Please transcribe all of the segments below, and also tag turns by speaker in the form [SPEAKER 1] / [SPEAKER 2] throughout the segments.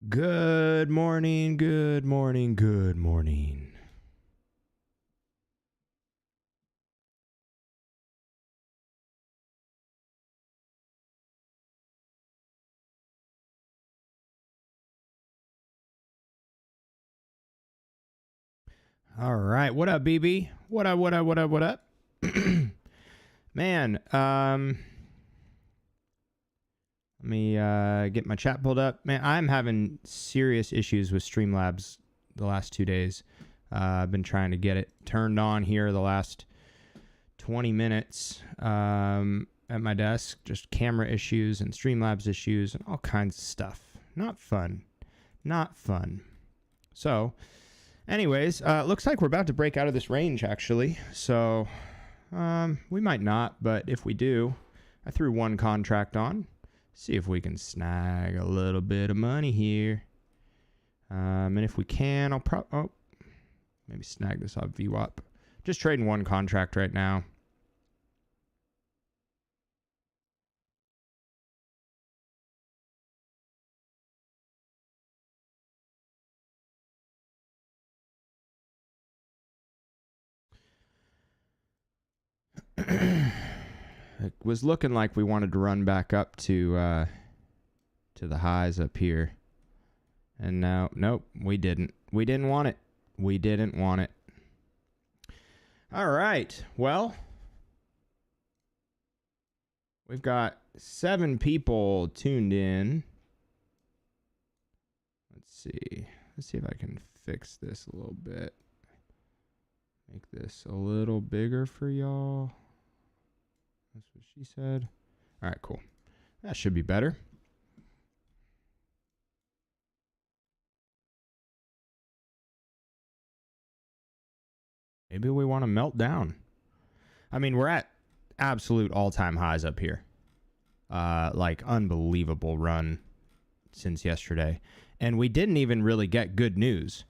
[SPEAKER 1] Good morning, good morning, good morning. All right, what up, BB? What up, what up, what up, what up? Man, let me get my chat pulled up. Man, I'm having serious issues with Streamlabs the last 2 days. I've been trying to get it turned on here the last 20 minutes at my desk. Just camera issues and Streamlabs issues and all kinds of stuff. Not fun. Not fun. So, anyways, looks like we're about to break out of this range, actually. So, we might not, but if we do, I threw one contract on. See if we can snag a little bit of money here. And if we can, I'll maybe snag this off VWAP. Just trading one contract right now. It was looking like we wanted to run back up to the highs up here. And now, nope, we didn't. We didn't want it. We didn't want it. All right. Well, we've got 7 people tuned in. Let's see. Let's see if I can fix this a little bit. Make this a little bigger for y'all. That's what she said. All right, cool. That should be better. Maybe we want to melt down. I mean, we're at absolute all-time highs up here. Like, unbelievable run since yesterday. And we didn't even really get good news.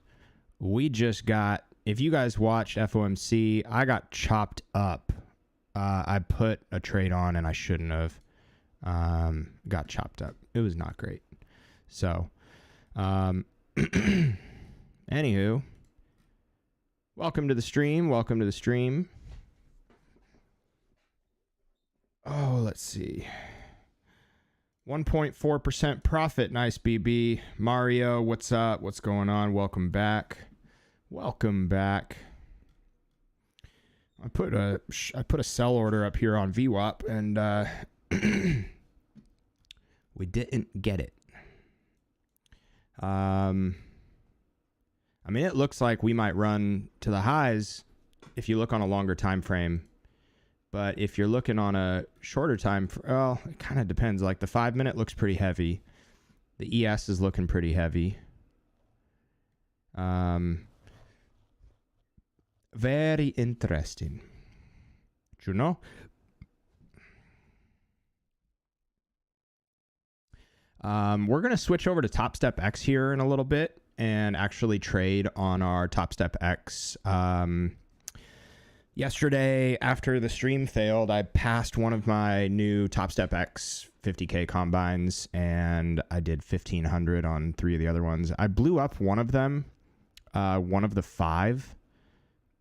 [SPEAKER 1] We just got, if you guys watched FOMC, I got chopped up. I put a trade on and I shouldn't have. Got chopped up. It was not great. So, anywho, welcome to the stream. Welcome to the stream. Oh, let's see. 1.4% profit. Nice, BB. Mario, what's up? What's going on? Welcome back. Welcome back. I put a sell order up here on VWAP and we didn't get it. I mean, it looks like we might run to the highs if you look on a longer time frame. But if you're looking on a shorter time, well, it kind of depends. Like the 5-minute looks pretty heavy. The ES is looking pretty heavy. Very interesting. You know? We're going to switch over to TopStep X here in a little bit and actually trade on our TopStep X. Yesterday, after the stream failed, I passed one of my new TopStep X 50K combines, and I did 1,500 on 3 of the other ones. I blew up one of them, one of the 5,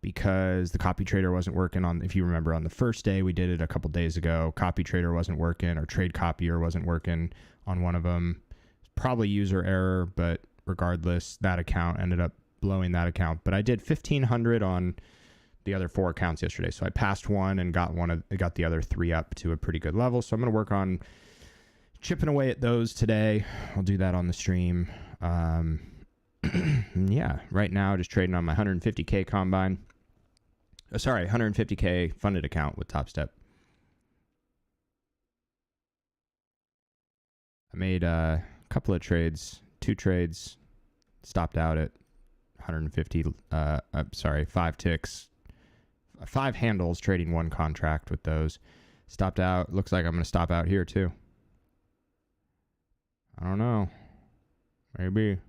[SPEAKER 1] because the copy trader wasn't working on, if you remember, on the first day, we did it a couple days ago, copy trader wasn't working, or trade copier wasn't working on one of them. Probably user error, but regardless, that account ended up blowing that account. But I did 1,500 on the other 4 accounts yesterday. So I passed one and got the other 3 up to a pretty good level. So I'm going to work on chipping away at those today. I'll do that on the stream. Yeah, right now just trading on my 150K combine. 150K funded account with TopStep. I made a couple of trades, 2 trades, stopped out at 150, 5 ticks, 5 handles, trading 1 contract with those. Stopped out. Looks like I'm going to stop out here too. I don't know. Maybe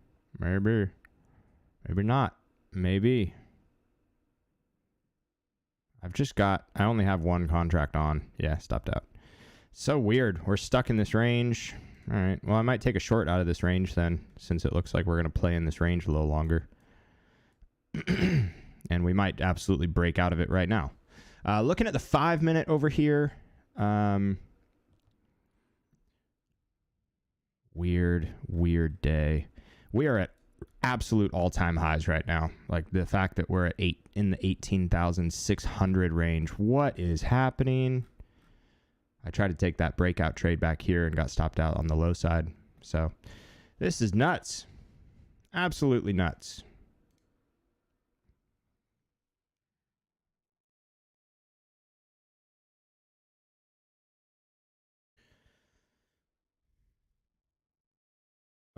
[SPEAKER 1] not. Maybe. I only have 1 contract on. Yeah, stopped out. So weird. We're stuck in this range. All right. Well, I might take a short out of this range then, since it looks like we're going to play in this range a little longer. And we might absolutely break out of it right now. Looking at the 5-minute over here. Weird day. We are at absolute all-time highs right now. Like the fact that we're at in the 18,600 range. What is happening? I tried to take that breakout trade back here and got stopped out on the low side. So this is nuts. Absolutely nuts.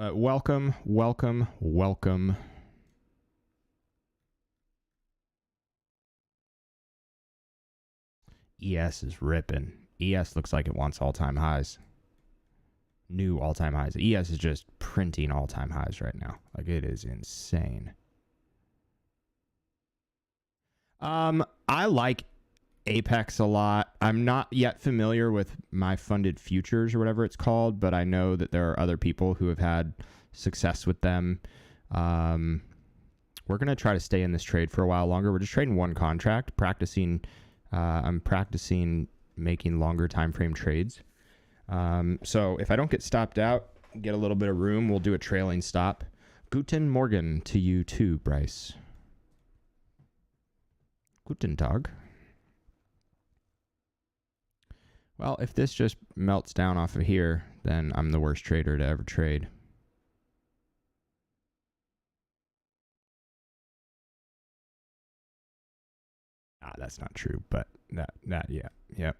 [SPEAKER 1] Welcome. ES is ripping. ES looks like it wants all-time highs. New all-time highs. ES is just printing all-time highs right now. Like, it is insane. I like Apex a lot. I'm not yet familiar with my funded futures or whatever it's called, but I know that there are other people who have had success with them. We're going to try to stay in this trade for a while longer. We're just trading one contract, practicing. I'm practicing making longer time frame trades. So if I don't get stopped out, get a little bit of room, we'll do a trailing stop. Guten Morgen to you too, Bryce. Guten Tag. Well, if this just melts down off of here, then I'm the worst trader to ever trade. That's not true, but yeah.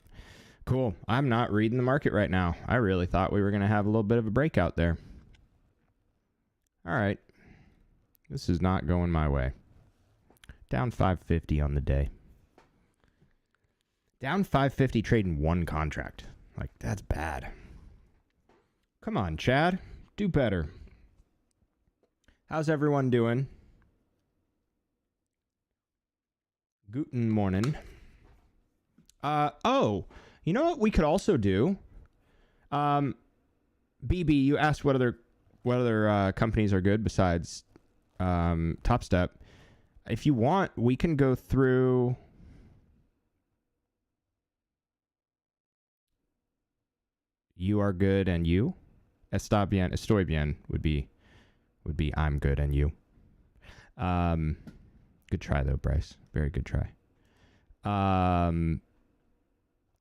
[SPEAKER 1] Cool. I'm not reading the market right now. I really thought we were going to have a little bit of a breakout there. All right. This is not going my way. Down 550 on the day. Down 550 trading one contract. Like, that's bad. Come on, Chad. Do better. How's everyone doing? Guten Morgen. Oh, you know what we could also do? BB, you asked what other companies are good besides TopStep. If you want, we can go through. You are good and you. Está bien, estoy bien would be I'm good and you. Good try though, Bryce. Very good try.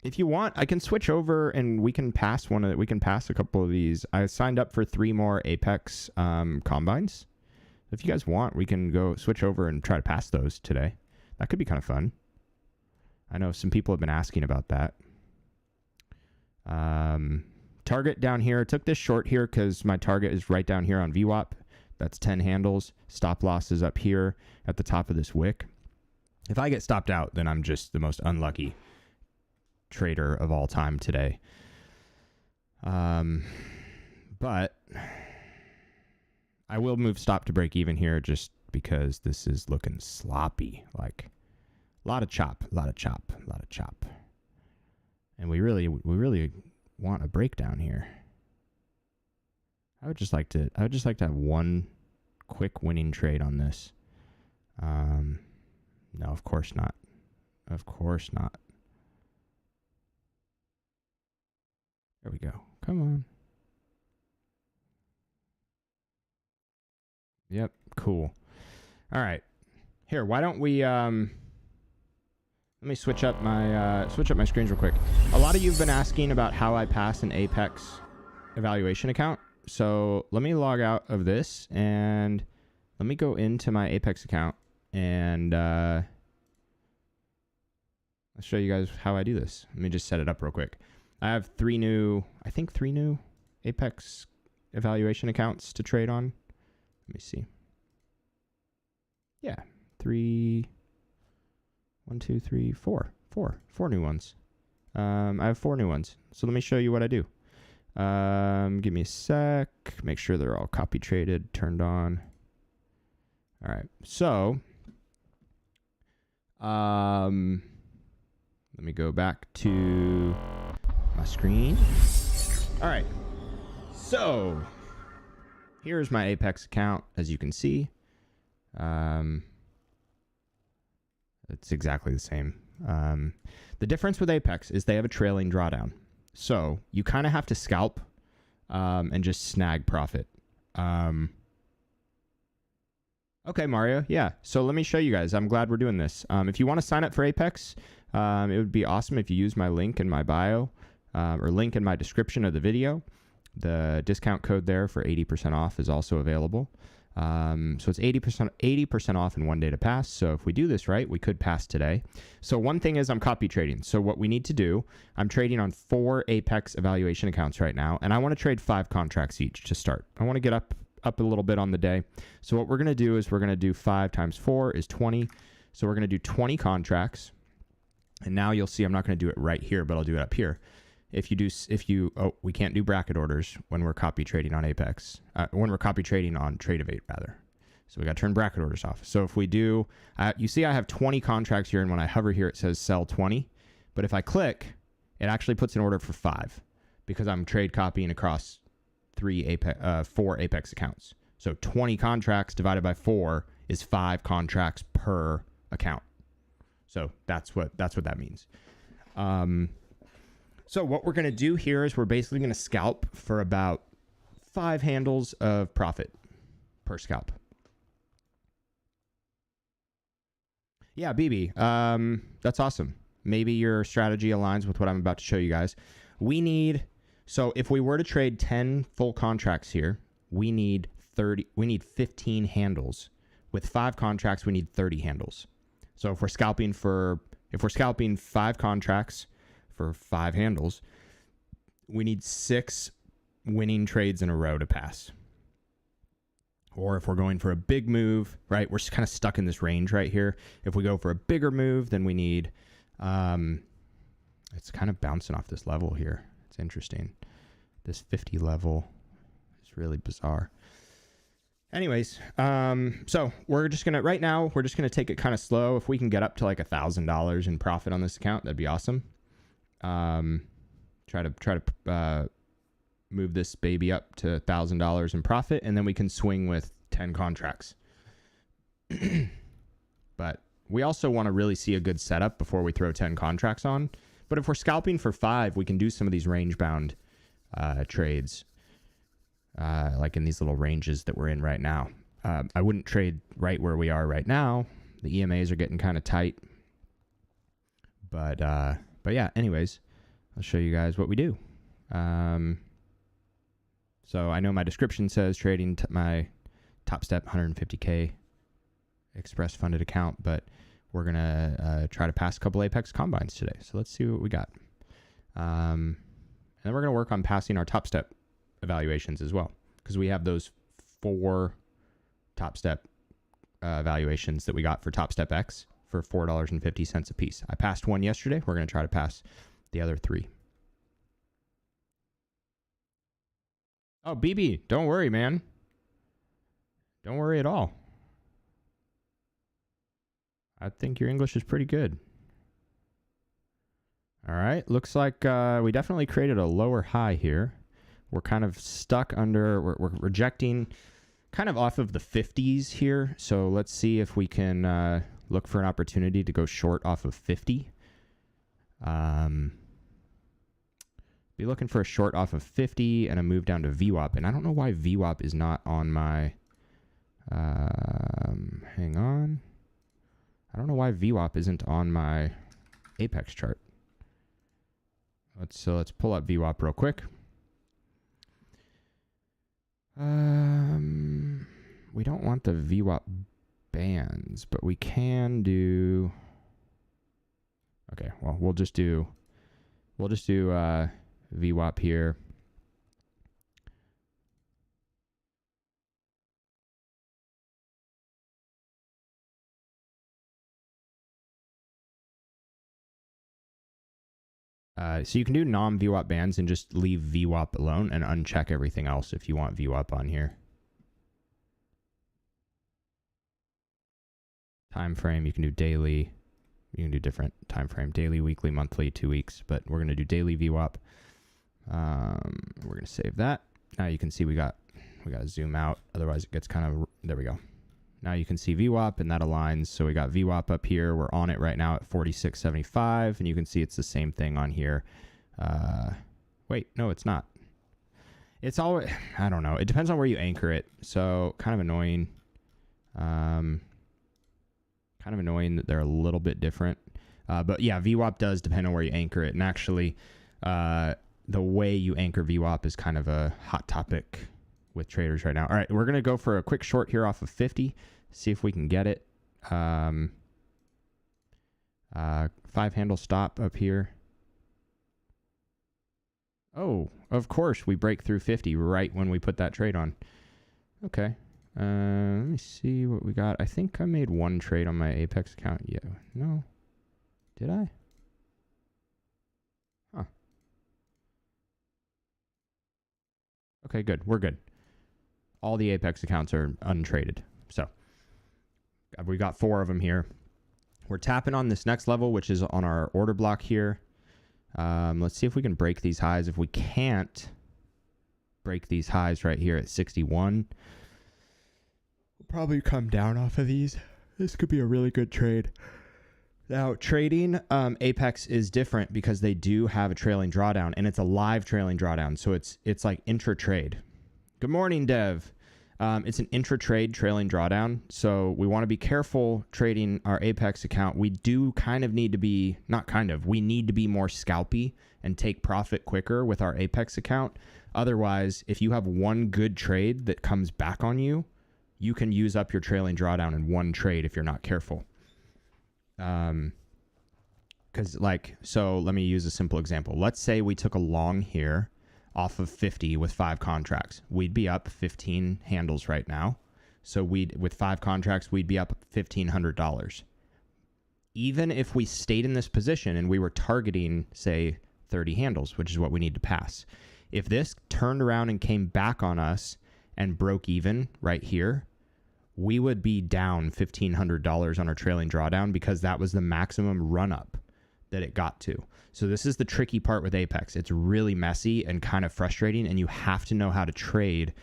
[SPEAKER 1] If you want, I can switch over and we can pass a couple of these. I signed up for 3 more Apex combines. If you guys want, we can go switch over and try to pass those today. That could be kind of fun. I know some people have been asking about that. Target down here. I took this short here because my target is right down here on VWAP. That's 10 handles. Stop loss is up here at the top of this wick. If I get stopped out, then I'm just the most unlucky trader of all time today. But I will move stop to break even here just because this is looking sloppy. Like a lot of chop. And we really want a breakdown here. I would just like to have one quick winning trade on this. No, of course not. Of course not. There we go. Come on. Yep, cool. All right. Here, why don't we let me switch up my screens real quick. A lot of you have been asking about how I pass an Apex evaluation account. So let me log out of this and let me go into my Apex account and I'll show you guys how I do this. Let me just set it up real quick. I have 3 new Apex evaluation accounts to trade on. Let me see. Yeah, 4 new ones. I have 4 new ones. So let me show you what I do. Give me a sec. Make sure they're all copy traded, turned on. All right. So, let me go back to my screen. All right. So here's my Apex account. As you can see, it's exactly the same. The difference with Apex is they have a trailing drawdown. So you kind of have to scalp and just snag profit. Okay, Mario. Yeah. So let me show you guys. I'm glad we're doing this. If you want to sign up for Apex, it would be awesome if you use my link in my bio or link in my description of the video. The discount code there for 80% off is also available. So it's 80% off in 1 day to pass. So if we do this right, we could pass today. So one thing is I'm copy trading. So what we need to do, I'm trading on 4 Apex evaluation accounts right now, and I want to trade 5 contracts each to start. I want to get up a little bit on the day. So what we're going to do is we're going to do 5 times 4 is 20. So we're going to do 20 contracts. And now you'll see I'm not going to do it right here, but I'll do it up here. We can't do bracket orders when we're copy trading on Apex, when we're copy trading on Tradevate rather. So we got to turn bracket orders off. So if we do, you see I have 20 contracts here, and when I hover here, it says sell 20. But if I click, it actually puts an order for 5 because I'm trade copying across 4 Apex accounts. So 20 contracts divided by 4 is 5 contracts per account. So that's what that means. So what we're going to do here is we're basically going to scalp for about 5 handles of profit per scalp. Yeah, BB, that's awesome. Maybe your strategy aligns with what I'm about to show you guys. So if we were to trade 10 full contracts here, we need 15 handles. With 5 contracts, we need 30 handles. So if we're scalping 5 contracts for 5 handles, we need 6 winning trades in a row to pass. Or if we're going for a big move, right, we're kind of stuck in this range right here. If we go for a bigger move, then we need, it's kind of bouncing off this level here. It's interesting. This 50 level is really bizarre. Anyways, so we're just gonna right now we're just gonna take it kind of slow. If we can get up to like $1,000 in profit on this account, that'd be awesome. Try to move this baby up to $1,000 in profit, and then we can swing with 10 contracts. But we also want to really see a good setup before we throw 10 contracts on. But if we're scalping for 5, we can do some of these range bound trades. Like in these little ranges that we're in right now. I wouldn't trade right where we are right now. The EMAs are getting kind of tight. But yeah, anyways, I'll show you guys what we do. So I know my description says trading my TopStep 150K express funded account, but we're going to try to pass a couple Apex combines today. So let's see what we got. And then we're going to work on passing our TopStep evaluations as well, because we have those 4 TopStep evaluations that we got for TopStep X for $4.50 a piece. I passed one yesterday. We're going to try to pass the other 3. Oh, BB, don't worry, man. Don't worry at all. I think your English is pretty good. All right, looks like we definitely created a lower high here. We're kind of stuck under, we're rejecting kind of off of the 50s here. So let's see if we can look for an opportunity to go short off of 50. Be looking for a short off of 50 and a move down to VWAP. And I don't know why VWAP is not on my, hang on. I don't know why VWAP isn't on my Apex chart. Let's pull up VWAP real quick. We don't want the VWAP bands, but we can do. Okay, well, we'll just do VWAP here. So you can do non-VWAP bands and just leave VWAP alone and uncheck everything else if you want VWAP on here. Time frame, you can do daily. You can do different time frame, daily, weekly, monthly, 2 weeks, but we're going to do daily VWAP. We're going to save that. now you can see we got to zoom out. Otherwise it gets kind of, there we go. Now you can see VWAP and that aligns. So we got VWAP up here. We're on it right now at 46.75. And you can see it's the same thing on here. Wait, no, it's not. It's always, I don't know. It depends on where you anchor it. So kind of annoying. Kind of annoying that they're a little bit different. But yeah, VWAP does depend on where you anchor it. And actually, the way you anchor VWAP is kind of a hot topic with traders right now. All right, we're going to go for a quick short here off of 50. See if we can get it. 5 handle stop up here. Oh, of course we break through 50 right when we put that trade on. Okay. Let me see what we got. I think I made one trade on my Apex account. Yeah. No. Did I? Huh. Okay, good. We're good. All the Apex accounts are untraded. So we got 4 of them here. We're tapping on this next level, which is on our order block here. Let's see if we can break these highs. If we can't break these highs right here at 61, we'll probably come down off of these. This could be a really good trade. Now, trading Apex is different because they do have a trailing drawdown, and it's a live trailing drawdown. So it's like intra-trade. Good morning, Dev. It's an intra-trade trailing drawdown. So we want to be careful trading our Apex account. We do kind of need to be, not kind of, we need to be more scalpy and take profit quicker with our Apex account. Otherwise, if you have one good trade that comes back on you, you can use up your trailing drawdown in one trade if you're not careful. So let me use a simple example. Let's say we took a long here off of 50 with 5 contracts. We'd be up 15 handles right now. So with 5 contracts, we'd be up $1,500. Even if we stayed in this position and we were targeting, say, 30 handles, which is what we need to pass. If this turned around and came back on us and broke even right here, we would be down $1,500 on our trailing drawdown because that was the maximum run up that it got to. So this is the tricky part with Apex. It's really messy and kind of frustrating, and you have to know how to trade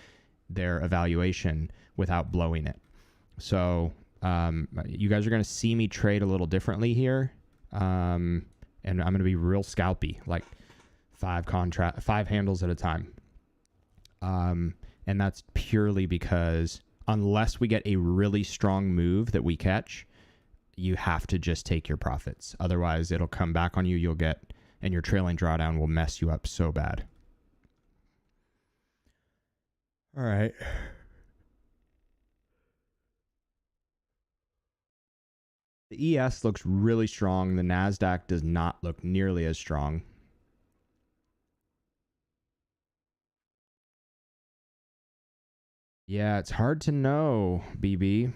[SPEAKER 1] their evaluation without blowing it. So you guys are going to see me trade a little differently here, and I'm going to be real scalpy, like 5 handles at a time. And that's purely because unless we get a really strong move that we catch, you have to just take your profits. Otherwise, it'll come back on you. And your trailing drawdown will mess you up so bad. All right. The ES looks really strong. The Nasdaq does not look nearly as strong. Yeah, it's hard to know, BB.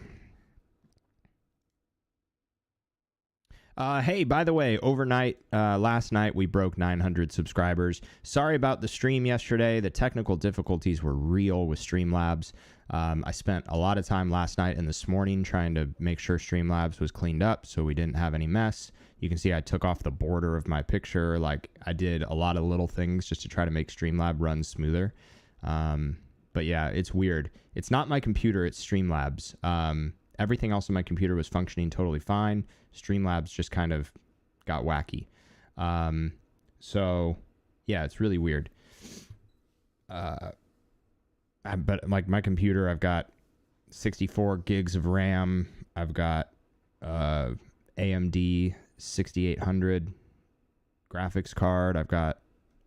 [SPEAKER 1] Hey, by the way, overnight, last night, we broke 900 subscribers. Sorry about the stream yesterday. The technical difficulties were real with Streamlabs. I spent a lot of time last night and this morning trying to make sure Streamlabs was cleaned up so we didn't have any mess. You can see I took off the border of my picture. Like, I did a lot of little things just to try to make Streamlab run smoother. But yeah, it's weird. It's not my computer, it's Streamlabs. Everything else on my computer was functioning totally fine. Streamlabs just kind of got wacky. So yeah, it's really weird. But like my computer, I've got 64 gigs of RAM. I've got AMD 6800 graphics card. I've got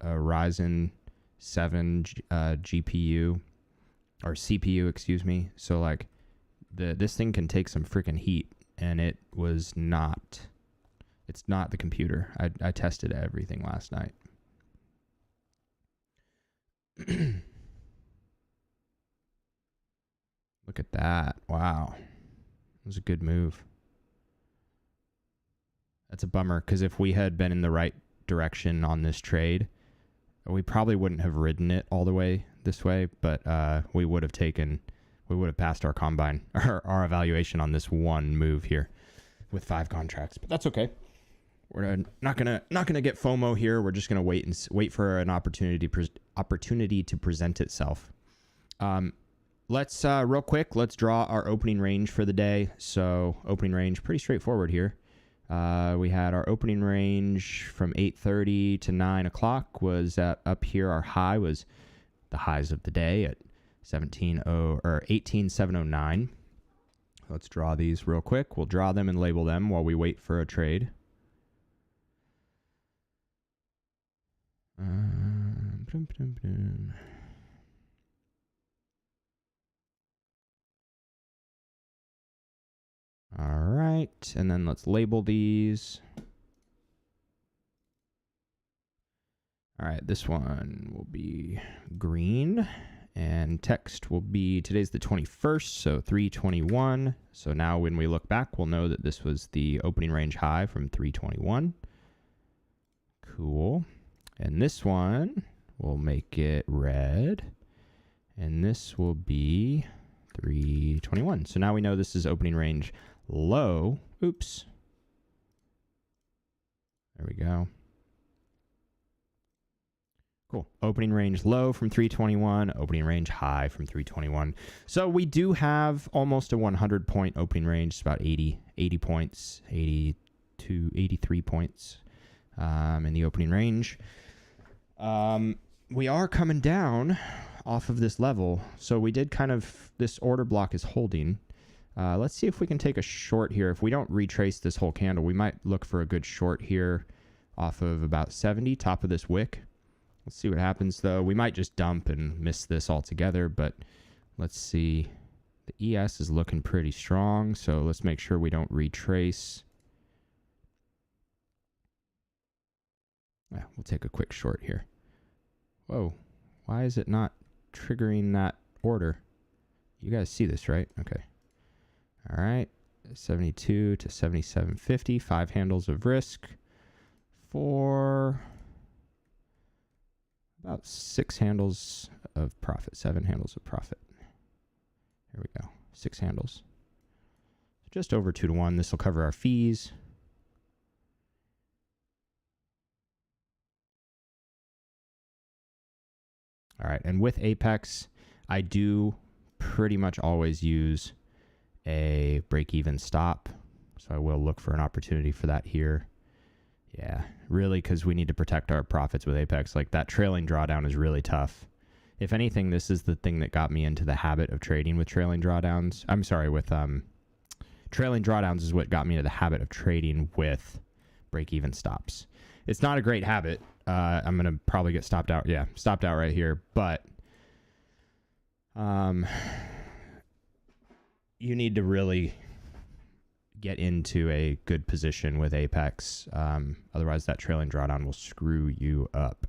[SPEAKER 1] a Ryzen 7 GPU or CPU, excuse me. So like this thing can take some freaking heat, and it's not the computer. I tested everything last night. Look at that. Wow. It was a good move. That's a bummer, because if we had been in the right direction on this trade, we probably wouldn't have ridden it all the way this way, but we would have passed our combine, our evaluation on this one move here with 5 contracts. But that's okay. We're not gonna get FOMO here. We're just gonna wait for an opportunity to present itself. Let's real quick. Let's draw our opening range for the day. So opening range, pretty straightforward here. We had our opening range from 8:30 to 9 o'clock was up here. Our high was the highs of the day at 18,709. Let's draw these real quick. We'll draw them and label them while we wait for a trade. All right, and then let's label these. All right, this one will be green, and text will be, today's the 21st, so 321. So now when we look back, we'll know that this was the opening range high from 321. Cool. And this one, we'll make it red, and this will be 321. So now we know this is opening range low. Oops. There we go. Cool. Opening range low from 321, opening range high from 321. So we do have almost a 100-point opening range. It's about 80 points, 82, 83 points in the opening range. We are coming down off of this level. So we did kind of, this order block is holding. Let's see if we can take a short here. If we don't retrace this whole candle, we might look for a good short here off of about 70, top of this wick. Let's see what happens, though. We might just dump and miss this altogether, but let's see. The ES is looking pretty strong, so let's make sure we don't retrace. Yeah, we'll take a quick short here. Whoa, why is it not triggering that order? You guys see this, right? Okay. All right, 72 to 77.50, 5 handles of risk for about 6 handles of profit, 7 handles of profit. Here we go, 6 handles. Just over 2 to 1. This will cover our fees. All right, and with Apex, I do pretty much always use a break-even stop. So I will look for an opportunity for that here. Yeah, really, because we need to protect our profits with Apex. Like, that trailing drawdown is really tough. If anything, this is the thing that got me into the habit of trading with trailing drawdowns. I'm sorry, with trailing drawdowns is what got me into the habit of trading with break-even stops. It's not a great habit. I'm going to probably get stopped out. Yeah, stopped out right here. But you need to really get into a good position with Apex. Otherwise, that trailing drawdown will screw you up.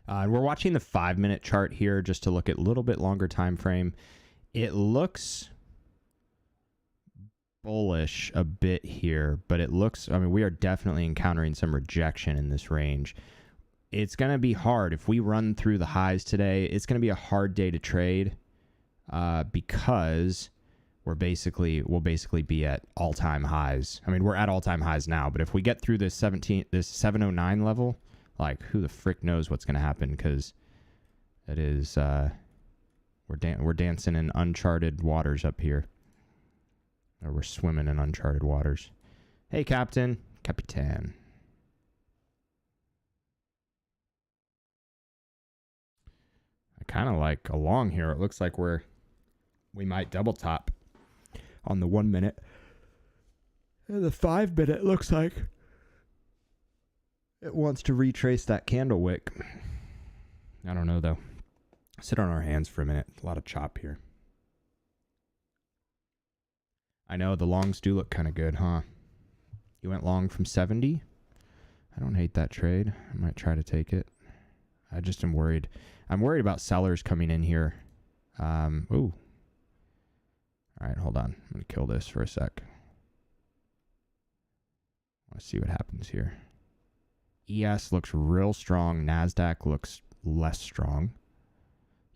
[SPEAKER 1] And we're watching the 5-minute chart here just to look at a little bit longer time frame. It looks bullish a bit here, but it looks, I mean, we are definitely encountering some rejection in this range. It's going to be hard. If we run through the highs today, it's going to be a hard day to trade because we'll basically be at all-time highs. I mean, we're at all-time highs now, but if we get through this 709 level, like, who the frick knows what's going to happen, because it is we're dancing in uncharted waters up here. Or we're swimming in uncharted waters. Hey, Capitan. I kind of like along here. It looks like we might double top on the 1 minute. And the 5 minute looks like it wants to retrace that candle wick. I don't know, though. Sit on our hands for a minute. A lot of chop here. I know the longs do look kind of good, huh? You went long from 70. I don't hate that trade. I might try to take it. I just am worried. I'm worried about sellers coming in here. Ooh. All right, hold on. I'm going to kill this for a sec. I want to see what happens here. ES looks real strong. Nasdaq looks less strong.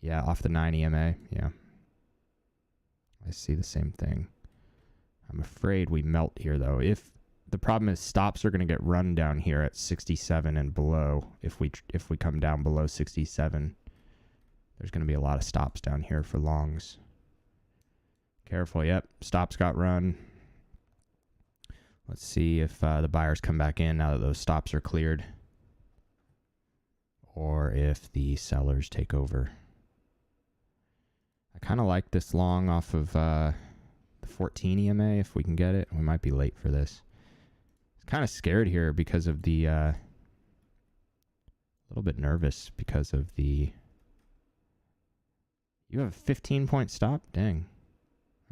[SPEAKER 1] Yeah, off the 9 EMA. Yeah. I see the same thing. I'm afraid we melt here, though. If the problem is stops are going to get run down here at 67 and below. If we come down below 67, there's going to be a lot of stops down here for longs. Careful. Yep, stops got run. Let's see if the buyers come back in now that those stops are cleared, or if the sellers take over. I kind of like this long off of the 14 EMA if we can get it. We might be late for this. Kind of scared here because of the a little bit nervous because of the you have a 15-point stop? Dang.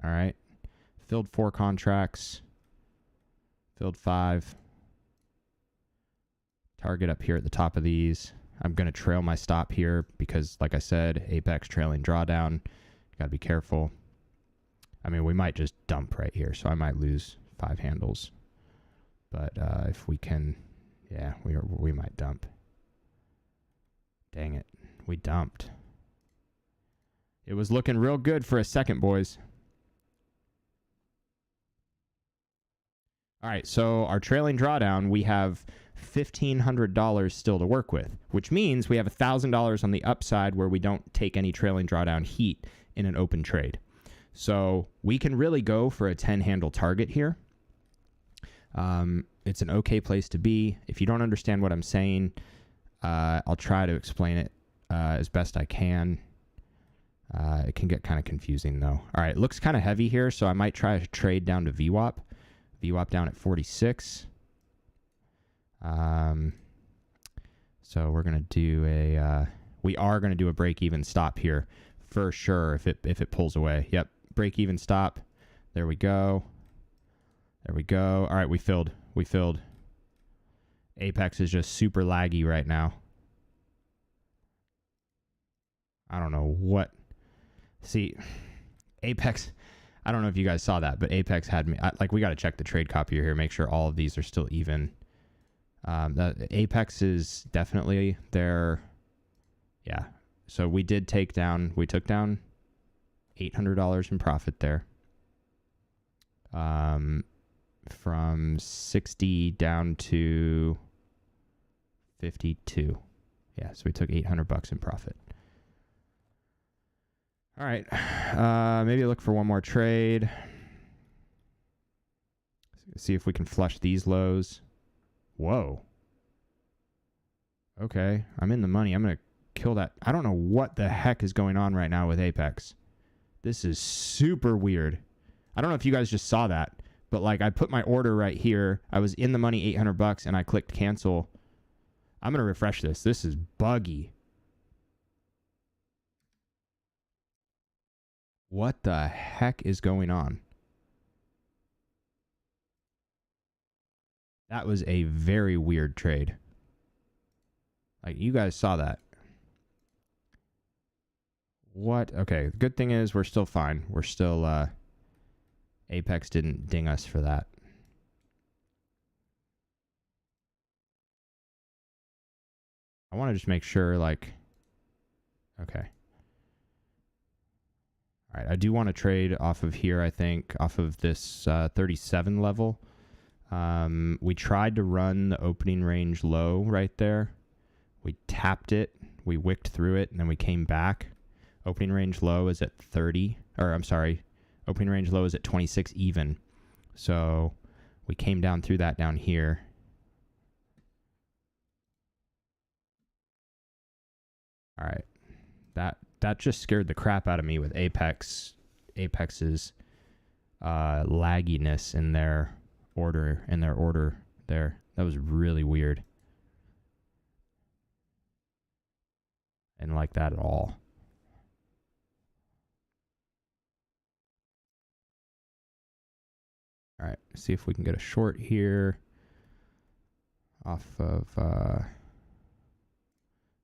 [SPEAKER 1] All right. Filled 4 contracts. Filled 5. Target up here at the top of these. I'm going to trail my stop here because, like I said, apex trailing drawdown. Got to be careful. I mean, we might just dump right here, so I might lose 5 handles. But if we can, yeah, we might dump. Dang it. We dumped. It was looking real good for a second, boys. All right, so our trailing drawdown, we have $1,500 still to work with, which means we have $1,000 on the upside where we don't take any trailing drawdown heat in an open trade. So we can really go for a 10-handle target here. It's an okay place to be. If you don't understand what I'm saying, I'll try to explain it as best I can. It can get kind of confusing, though. All right, it looks kind of heavy here, so I might try to trade down to VWAP. VWAP down at 46. So we're going to do we are going to do a break-even stop here for sure if it pulls away. Yep, break-even stop. There we go. There we go. All right, we filled. We filled. Apex is just super laggy right now. I don't know what. See, Apex, I don't know if you guys saw that, but Apex had me, we got to check the trade copier here, make sure all of these are still even. The Apex is definitely there. Yeah. So we took down $800 in profit there. From 60 down to 52. Yeah, so we took $800 in profit. All right, maybe look for one more trade. See if we can flush these lows. Whoa. Okay, I'm in the money. I'm going to kill that. I don't know what the heck is going on right now with Apex. This is super weird. I don't know if you guys just saw that, but like I put my order right here. I was in the money $800 and I clicked cancel. I'm going to refresh this. This is buggy. What the heck is going on? That was a very weird trade. Like, you guys saw that. What? Okay, good thing is we're still fine. We're still, Apex didn't ding us for that. I want to just make sure, like, okay. All right, I do want to trade off of here, I think, off of this 37 level. We tried to run the opening range low right there. We tapped it, we wicked through it, and then we came back. Opening range low is at 30, or I'm sorry, opening range low is at 26 even. So we came down through that down here. All right, that just scared the crap out of me with Apex's lagginess in their order there. That was really weird. I didn't like that at all. All right, see if we can get a short here off of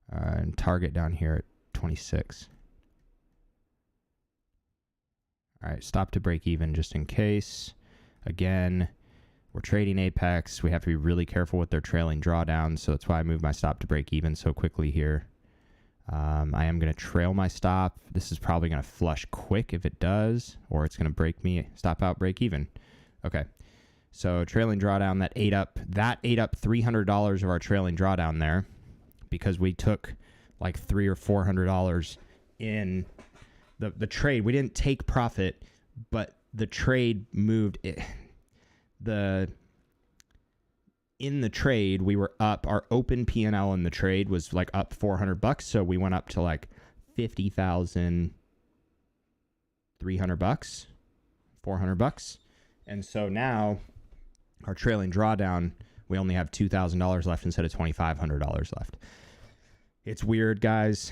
[SPEAKER 1] and target down here at 26. All right, stop to break even just in case. Again, we're trading Apex. We have to be really careful with their trailing drawdowns, so that's why I moved my stop to break even so quickly here. I am going to trail my stop. This is probably going to flush quick if it does, or it's going to break me, stop out, break even. Okay. So trailing drawdown that ate up $300 of our trailing drawdown there because we took like $300 or $400 in the trade. We didn't take profit, but the trade moved it. In the trade, we were up. Our open P&L in the trade was like up $400. So we went up to like $50,300, $400. And so now our trailing drawdown, we only have $2,000 left instead of $2,500 left. It's weird, guys.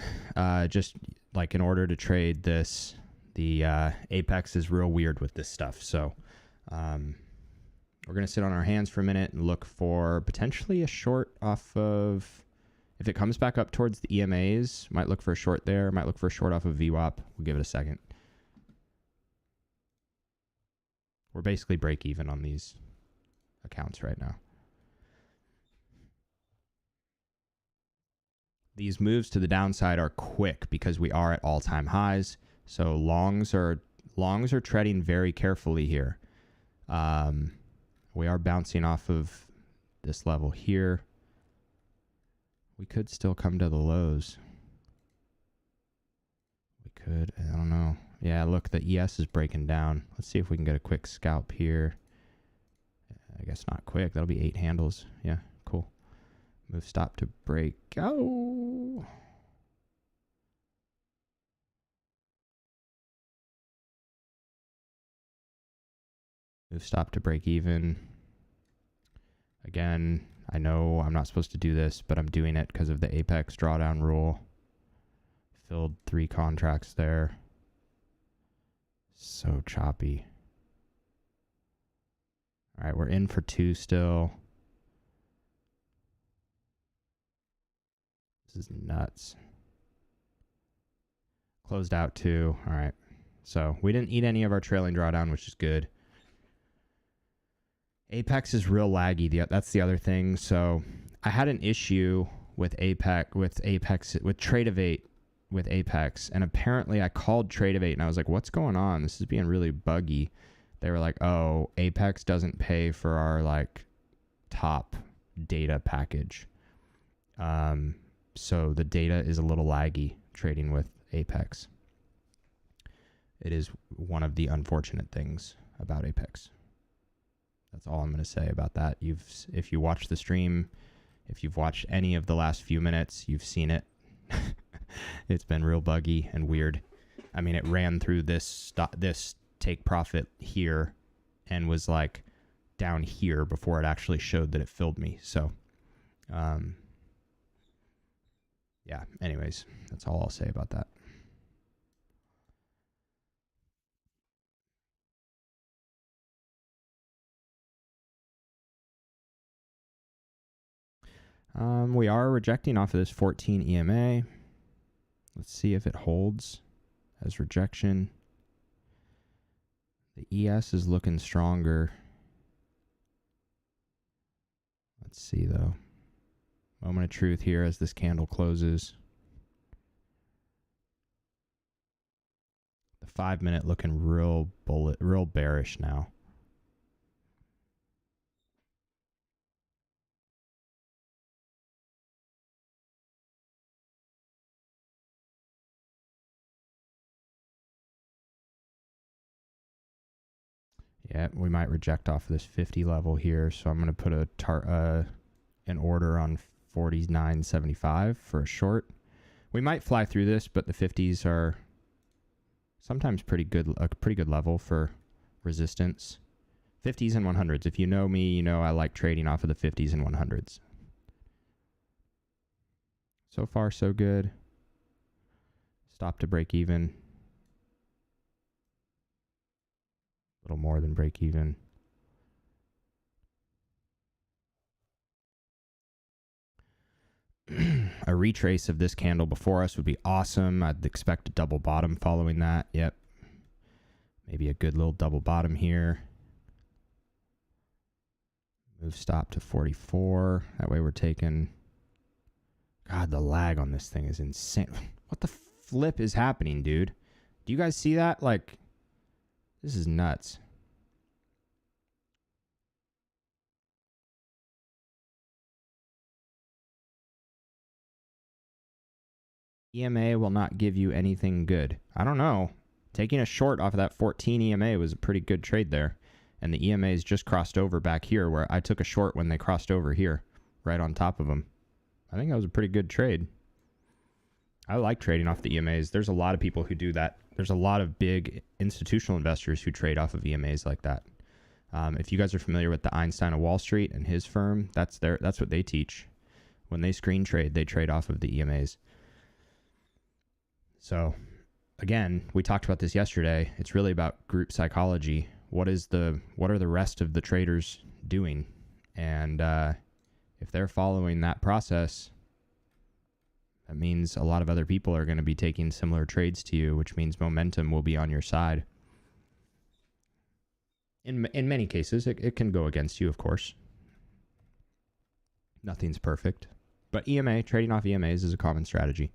[SPEAKER 1] Just like in order to trade this, the Apex is real weird with this stuff. So we're going to sit on our hands for a minute and look for potentially a short off of, if it comes back up towards the EMAs, might look for a short there, might look for a short off of VWAP. We'll give it a second. We're basically break even on these accounts right now. These moves to the downside are quick because we are at all-time highs. So longs are treading very carefully here. We are bouncing off of this level here. We could still come to the lows. We could, I don't know. Yeah, look, the ES is breaking down. Let's see if we can get a quick scalp here. I guess not quick. That'll be 8 handles. Yeah, cool. Move stop to break. Oh. Move stop to break even. Again, I know I'm not supposed to do this, but I'm doing it because of the Apex drawdown rule. Filled 3 contracts there. So choppy. All right, we're in for 2 still. This is nuts. Closed out 2. All right. So we didn't eat any of our trailing drawdown, which is good. Apex is real laggy. That's the other thing. So I had an issue with Apex, with Tradeovate, with Apex, and apparently I called Tradeovate and I was like, "What's going on? This is being really buggy." They were like, "Oh, Apex doesn't pay for our like top data package, so the data is a little laggy trading with Apex." It is one of the unfortunate things about Apex. That's all I'm going to say about that. If you watch the stream, if you've watched any of the last few minutes, you've seen it. It's been real buggy and weird. I mean, it ran through this take profit here and was like down here before it actually showed that it filled me. So, yeah, anyways, that's all I'll say about that. We are rejecting off of this 14 EMA. Let's see if it holds as rejection. The ES is looking stronger. Let's see though. Moment of truth here as this candle closes. The 5-minute looking real bearish now. Yeah, we might reject off of this 50 level here, so I'm going to put an order on 49.75 for a short. We might fly through this, but the 50s are sometimes a pretty good level for resistance. 50s and 100s. If you know me, you know I like trading off of the 50s and 100s. So far, so good. Stop to break even. A little more than break even. A retrace of this candle before us would be awesome. I'd expect a double bottom following that. Yep. Maybe a good little double bottom here. Move stop to 44. That way we're taking... God, the lag on this thing is insane. What the flip is happening, dude? Do you guys see that? Like... This is nuts. EMA will not give you anything good. I don't know. Taking a short off of that 14 EMA was a pretty good trade there. And the EMAs just crossed over back here where I took a short when they crossed over here, right on top of them. I think that was a pretty good trade. I like trading off the EMAs. There's a lot of people who do that. There's a lot of big institutional investors who trade off of EMAs like that. If you guys are familiar with the Einstein of Wall Street and his firm, that's what they teach. When they screen trade, they trade off of the EMAs. So, again, we talked about this yesterday. It's really about group psychology. What are the rest of the traders doing? And if they're following that process, that means a lot of other people are going to be taking similar trades to you, which means momentum will be on your side. In many cases, it can go against you, of course. Nothing's perfect. But EMA, trading off EMAs is a common strategy.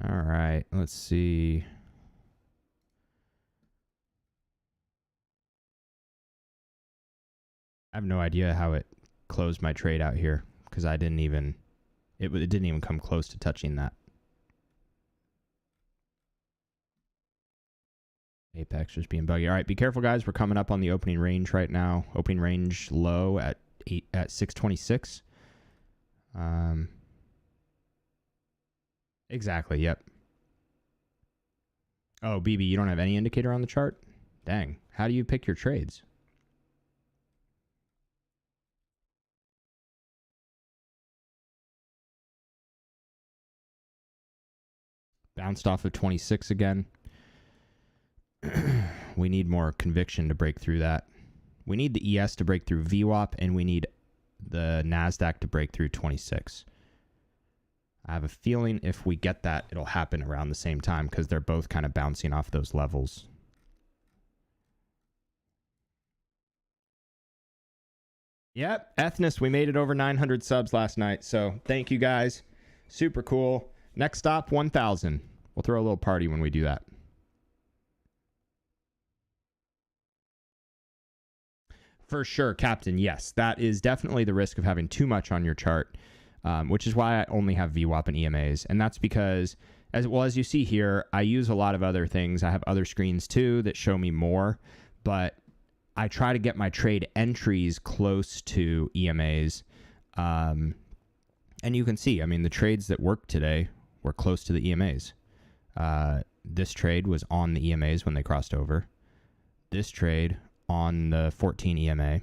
[SPEAKER 1] All right, let's see. I have no idea how it closed my trade out here because it didn't even come close to touching that. Apex just being buggy. All right, be careful, guys. We're coming up on the opening range right now. Opening range low at 626. Exactly. Yep. Oh, BB, you don't have any indicator on the chart? Dang. How do you pick your trades? Bounced off of 26 again. We need more conviction to break through that. We need the ES to break through VWAP, and we need the Nasdaq to break through 26. I have a feeling if we get that, it'll happen around the same time because they're both kind of bouncing off those levels. Yep, Ethnos, we made it over 900 subs last night, so thank you guys. Super cool. Next stop, 1,000. We'll throw a little party when we do that. For sure, Captain, yes. That is definitely the risk of having too much on your chart, which is why I only have VWAP and EMAs. And that's because, as you see here, I use a lot of other things. I have other screens too that show me more, but I try to get my trade entries close to EMAs. And you can see, I mean, the trades that worked today were close to the EMAs. This trade was on the EMAs when they crossed over. This trade on the 14 EMA.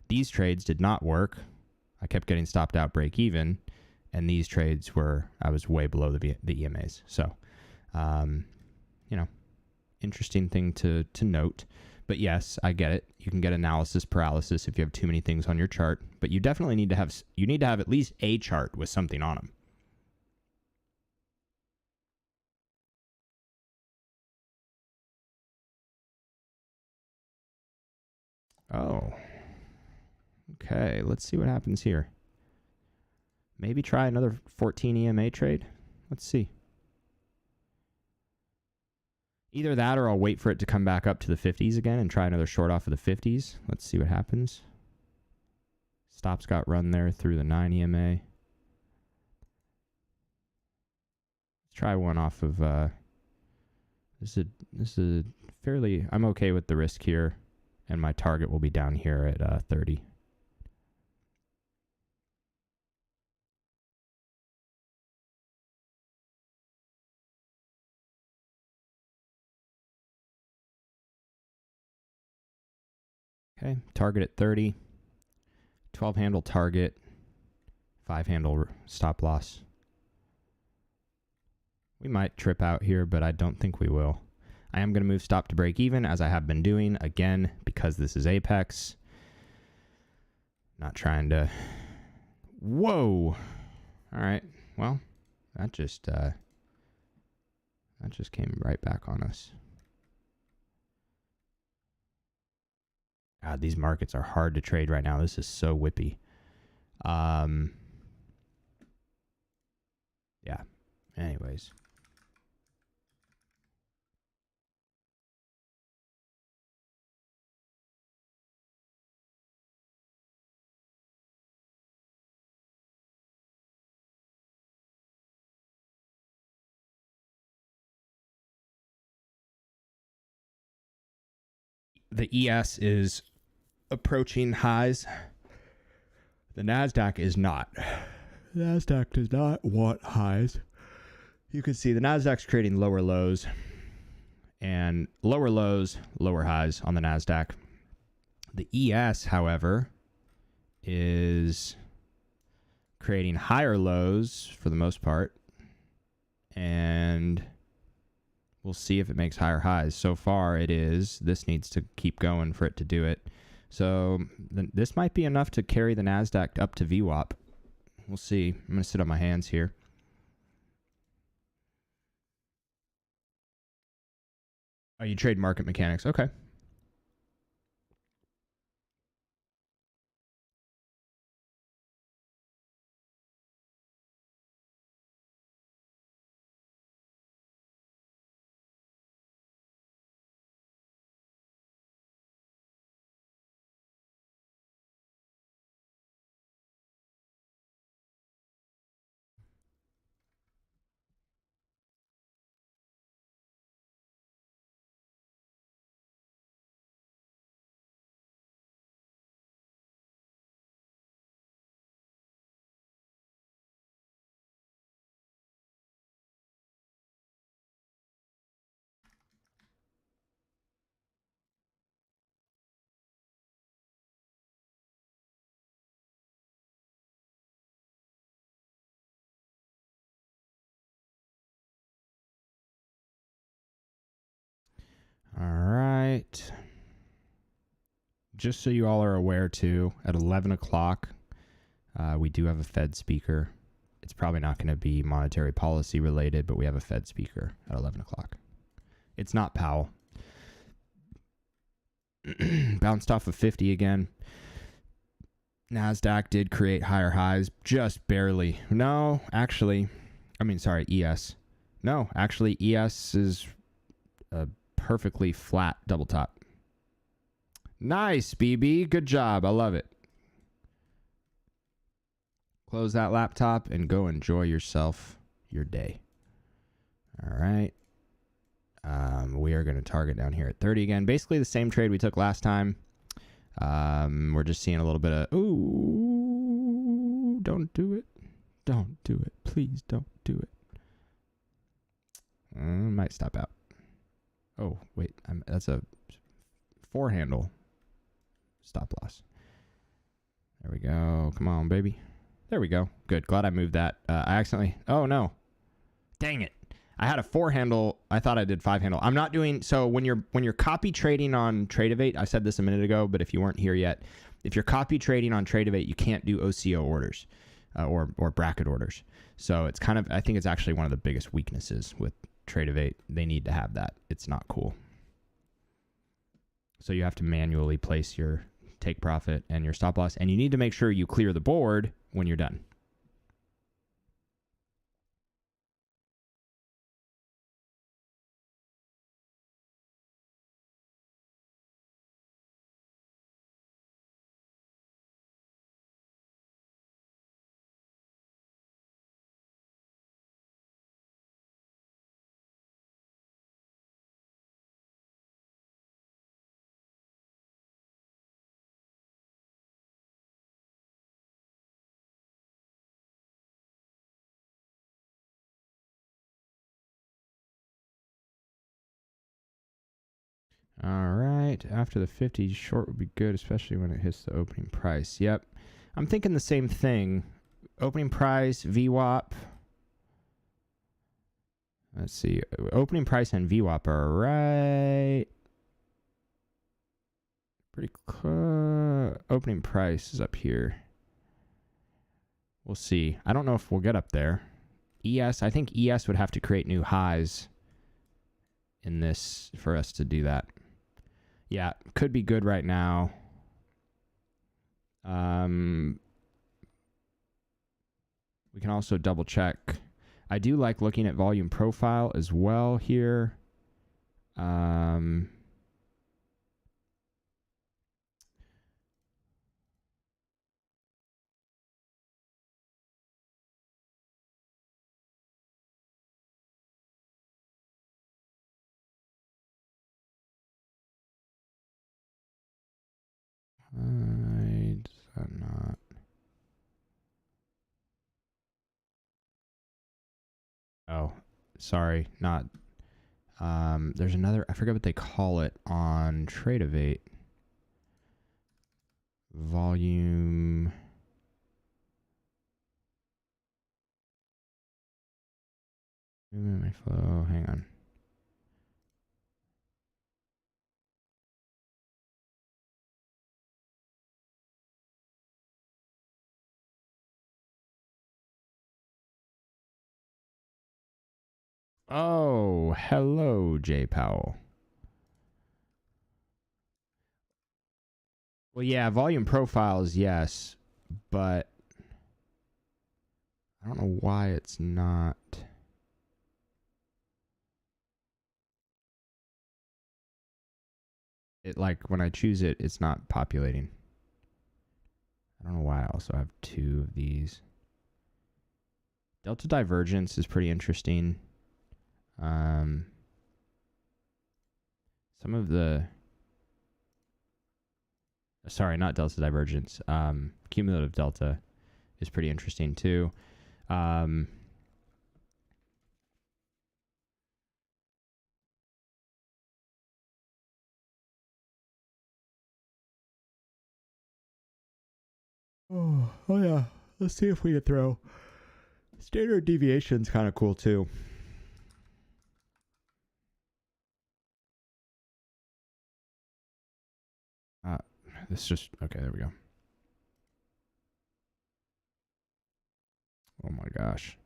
[SPEAKER 1] These trades did not work. I kept getting stopped out break even, and these trades I was way below the EMAs. So, interesting thing to note. But yes, I get it. You can get analysis paralysis if you have too many things on your chart, but you definitely need to have at least a chart with something on them. Oh. Okay, let's see what happens here. Maybe try another 14 EMA trade. Let's see. Either that or I'll wait for it to come back up to the 50s again and try another short off of the 50s. Let's see what happens. Stops got run there through the 9 EMA. Let's try one off of... This is a fairly... I'm okay with the risk here. And my target will be down here at 30. Okay, target at 30. 12 handle target. 5 handle stop loss. We might trip out here, but I don't think we will. I am going to move stop to break even as I have been doing, again, because this is Apex. Not trying to... Whoa! All right, well, that just came right back on us. God, these markets are hard to trade right now. This is so whippy. Yeah. Anyways. The ES is approaching highs. The Nasdaq is not. The Nasdaq does not want highs. You can see the Nasdaq's creating lower lows, and lower lows, lower highs on the Nasdaq. The ES, however, is creating higher lows for the most part, and we'll see if it makes higher highs. So far, it is. This needs to keep going for it to do it. So this might be enough to carry the Nasdaq up to VWAP. We'll see. I'm going to sit on my hands here. Oh, you trade market mechanics. Okay. All right. Just so you all are aware, too, at 11 o'clock, we do have a Fed speaker. It's probably not going to be monetary policy related, but we have a Fed speaker at 11 o'clock. It's not Powell. Bounced off of 50 again. Nasdaq did create higher highs, just barely. No, actually, ES. No, actually, ES is a perfectly flat double top. Nice, BB. Good job. I love it. Close that laptop and go enjoy yourself, your day. All right. We are going to target down here at 30 again. Basically the same trade we took last time. We're just seeing a little bit of, ooh, don't do it. Don't do it. Please don't do it. Might stop out. Oh, wait. That's a 4 handle stop loss. There we go. Come on, baby. There we go. Good. Glad I moved that. I accidentally. Oh, no. Dang it. I had a 4 handle. I thought I did 5 handle. I'm not doing. So when you're copy trading on Tradeovate, I said this a minute ago, but if you weren't here yet, if you're copy trading on Tradeovate, you can't do OCO orders or bracket orders. So it's kind of, I think it's actually one of the biggest weaknesses with Tradeovate. They need to have that. It's not cool. So you have to manually place your take profit and your stop loss, and you need to make sure you clear the board when you're done. All right. After the 50, short would be good, especially when it hits the opening price. Yep. I'm thinking the same thing. Opening price, VWAP. Let's see. Opening price and VWAP are right. Pretty close. Opening price is up here. We'll see. I don't know if we'll get up there. ES, I think ES would have to create new highs in this for us to do that. Yeah, could be good right now. We can also double check. I do like looking at volume profile as well here. Does that not? Oh, sorry, not. There's another. I forget what they call it on Tradeovate. Volume. My flow. Hang on. Oh, hello, Jay Powell. Well, yeah, volume profiles, yes, but I don't know why it's not. It, like, when I choose it, it's not populating. I don't know why I also have two of these. Delta divergence is pretty interesting. Some of the... Sorry, not delta divergence. Cumulative delta is pretty interesting too. Oh, yeah. Let's see if we can throw standard deviation's kind of cool too. This just okay. There we go. Oh my gosh.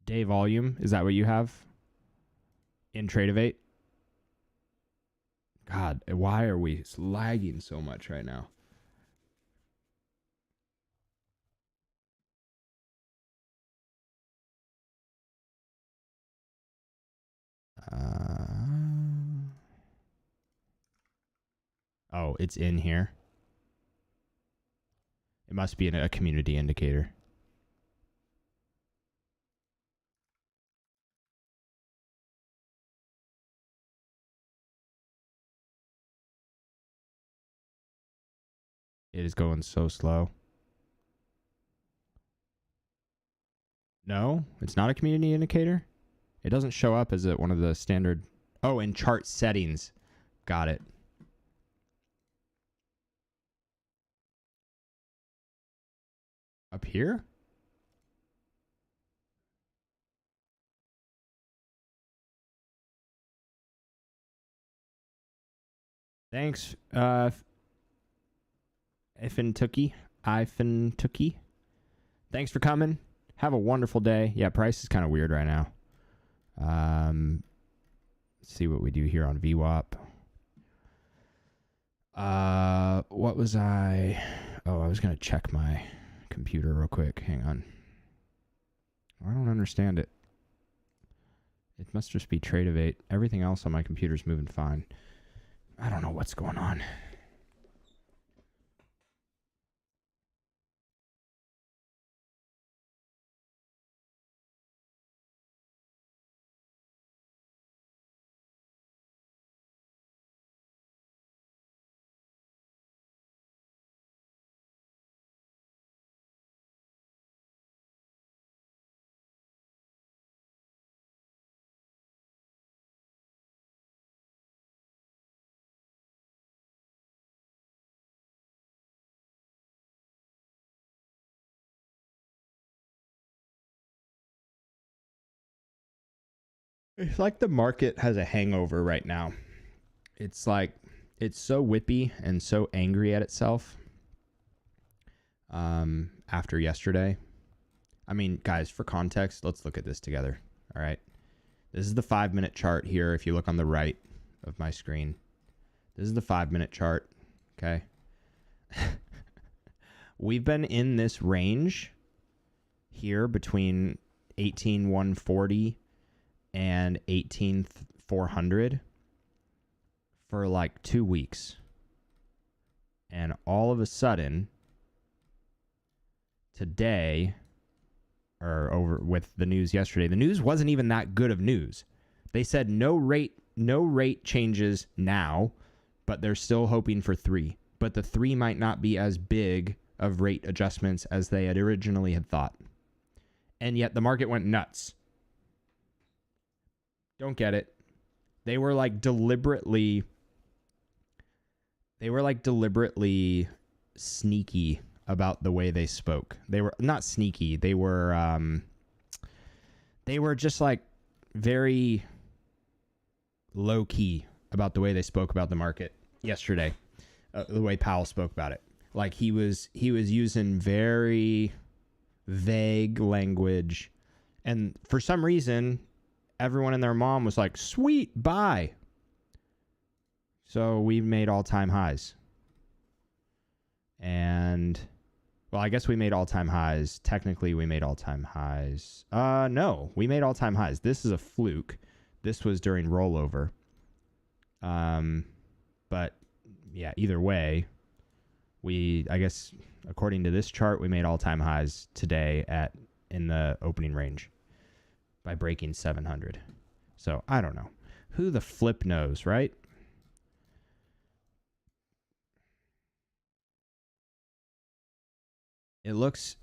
[SPEAKER 1] Day volume, is that what you have in Tradeovate? God, why are we lagging so much right now? Oh, it's in here. It must be a community indicator. It is going so slow. No, it's not a community indicator. It doesn't show up as one of the standard. Oh, in chart settings. Got it. Up here? Thanks, Ifentuki. Thanks for coming. Have a wonderful day. Yeah, price is kind of weird right now. Let's see what we do here on VWAP. What was I? Oh, I was going to check my computer real quick. Hang on. I don't understand it. It must just be Tradeovate. Everything else on my computer's moving fine. I don't know what's going on. It's like the market has a hangover right now. It's like it's so whippy and so angry at itself after yesterday. I mean, guys, for context, let's look at this together. All right. This is the 5-minute chart here. If you look on the right of my screen, this is the 5-minute chart. Okay. We've been in this range here between 18,140 and 18,400 for like 2 weeks. And all of a sudden, today, or over with the news yesterday, the news wasn't even that good of news. They said no rate changes now, but they're still hoping for 3. But the 3 might not be as big of rate adjustments as they had originally had thought. And yet the market went nuts. Don't get it. They were like deliberately sneaky about the way they spoke. They were not sneaky. They were just like very low key about the way they spoke about the market yesterday. The way Powell spoke about it. Like he was using very vague language, and for some reason everyone and their mom was like, sweet, bye. So we made all-time highs. And well, I guess we made all-time highs. Technically we made all-time highs. No, we made all-time highs. This is a fluke. This was during rollover. But yeah, either way, I guess according to this chart, we made all-time highs today in the opening range by breaking 700. So I don't know. Who the flip knows, right? It looks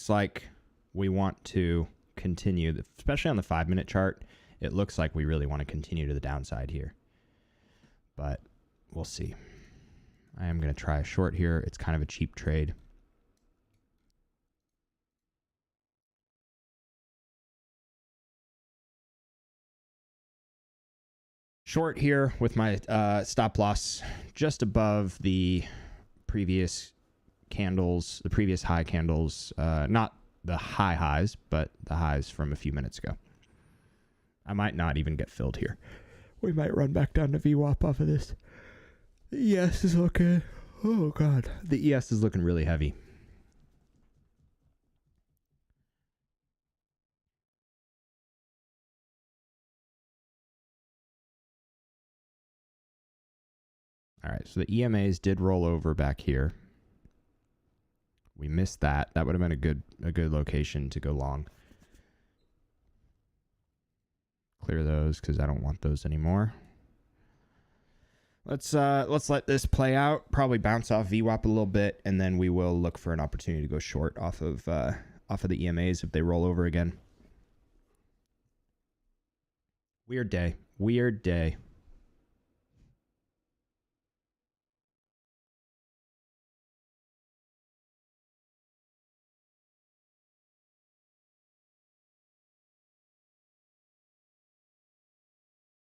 [SPEAKER 1] like we want to continue, especially on the 5-minute chart. It looks like we really want to continue to the downside here. But we'll see. I am going to try a short here. It's kind of a cheap trade. Short here with my stop loss just above the previous candles, the previous high candles, not the high highs, but the highs from a few minutes ago. I might not even get filled here. We might run back down to VWAP off of this. The ES is looking, oh God. The ES is looking really heavy. All right, so the EMAs did roll over back here. We missed that. That would have been a good location to go long. Clear those because I don't want those anymore. Let's let this play out. Probably bounce off VWAP a little bit, and then we will look for an opportunity to go short off of the EMAs if they roll over again. Weird day. Weird day.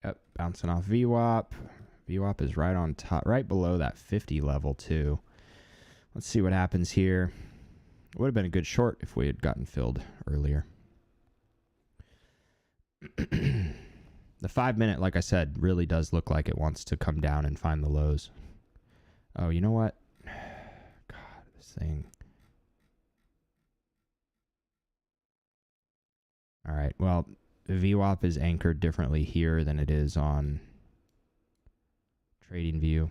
[SPEAKER 1] Yep, bouncing off VWAP. VWAP is right on top, right below that 50 level too. Let's see what happens here. It would have been a good short if we had gotten filled earlier. The 5-minute, like I said, really does look like it wants to come down and find the lows. Oh, you know what? God, this thing. All right, well, VWAP is anchored differently here than it is on Trading View.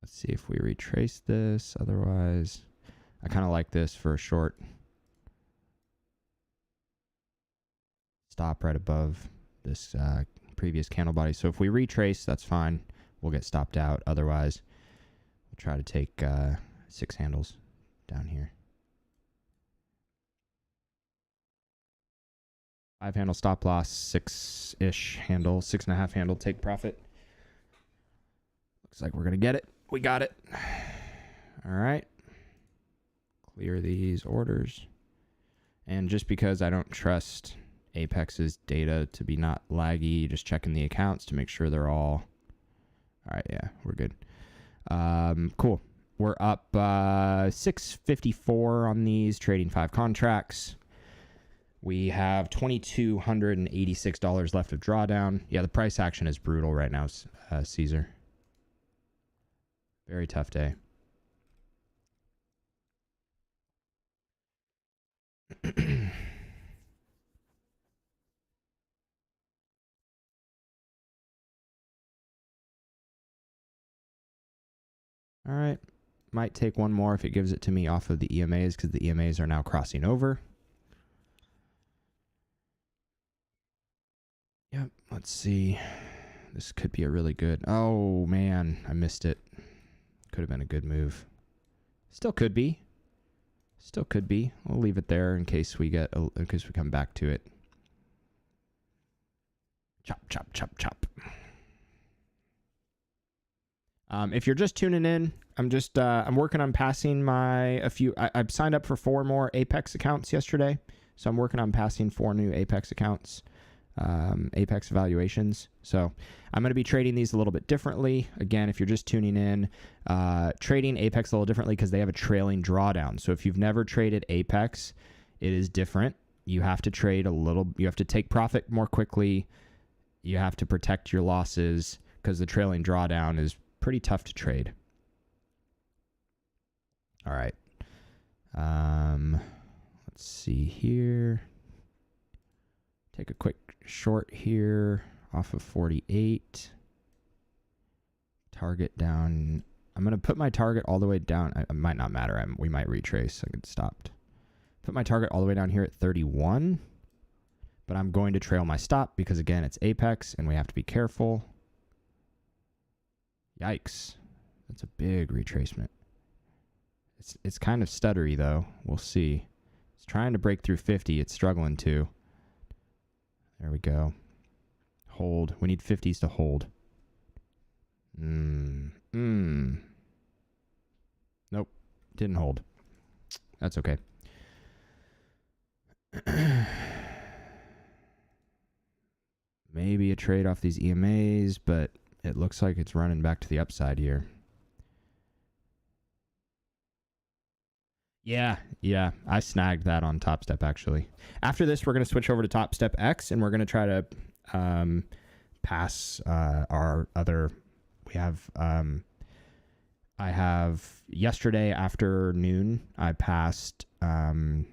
[SPEAKER 1] Let's see if we retrace this. Otherwise, I kind of like this for a short. Stop right above this previous candle body. So if we retrace, that's fine. We'll get stopped out. Otherwise, we'll try to take 6 handles down here. 5 handle stop loss, 6-ish handle, 6.5 handle take profit. Looks like we're going to get it. We got it. All right. Clear these orders. And just because I don't trust Apex's data to be not laggy, just checking the accounts to make sure they're all All right, yeah, we're good. Cool. We're up 654 on these, trading 5 contracts. We have $2,286 left of drawdown. Yeah, the price action is brutal right now, Caesar. Very tough day. All right. Might take one more if it gives it to me off of the EMAs, because the EMAs are now crossing over. Yep. Let's see. This could be a really good... Oh, man. I missed it. Could have been a good move. Still could be. Still could be. We'll leave it there in case we come back to it. Chop, chop, chop, chop. If you're just tuning in, I'm working on passing I've signed up for 4 more Apex accounts yesterday. So I'm working on passing 4 new Apex accounts, Apex evaluations. So I'm going to be trading these a little bit differently. Again, if you're just tuning in, trading Apex a little differently because they have a trailing drawdown. So if you've never traded Apex, it is different. You have to trade you have to take profit more quickly. You have to protect your losses because the trailing drawdown is pretty tough to trade. All right. Let's see here. Take a quick short here off of 48. Target down. I'm going to put my target all the way down. It might not matter. We might retrace. I could stop. Put my target all the way down here at 31. But I'm going to trail my stop because, again, it's Apex and we have to be careful. Yikes. That's a big retracement. It's kind of stuttery, though. We'll see. It's trying to break through 50. It's struggling to. There we go. Hold. We need 50s to hold. Nope. Didn't hold. That's okay. Maybe a trade off these EMAs, but it looks like it's running back to the upside here. Yeah. I snagged that on TopStep, actually. After this, we're going to switch over to TopStep X, and we're going to try to pass our other... I have yesterday afternoon, I passed one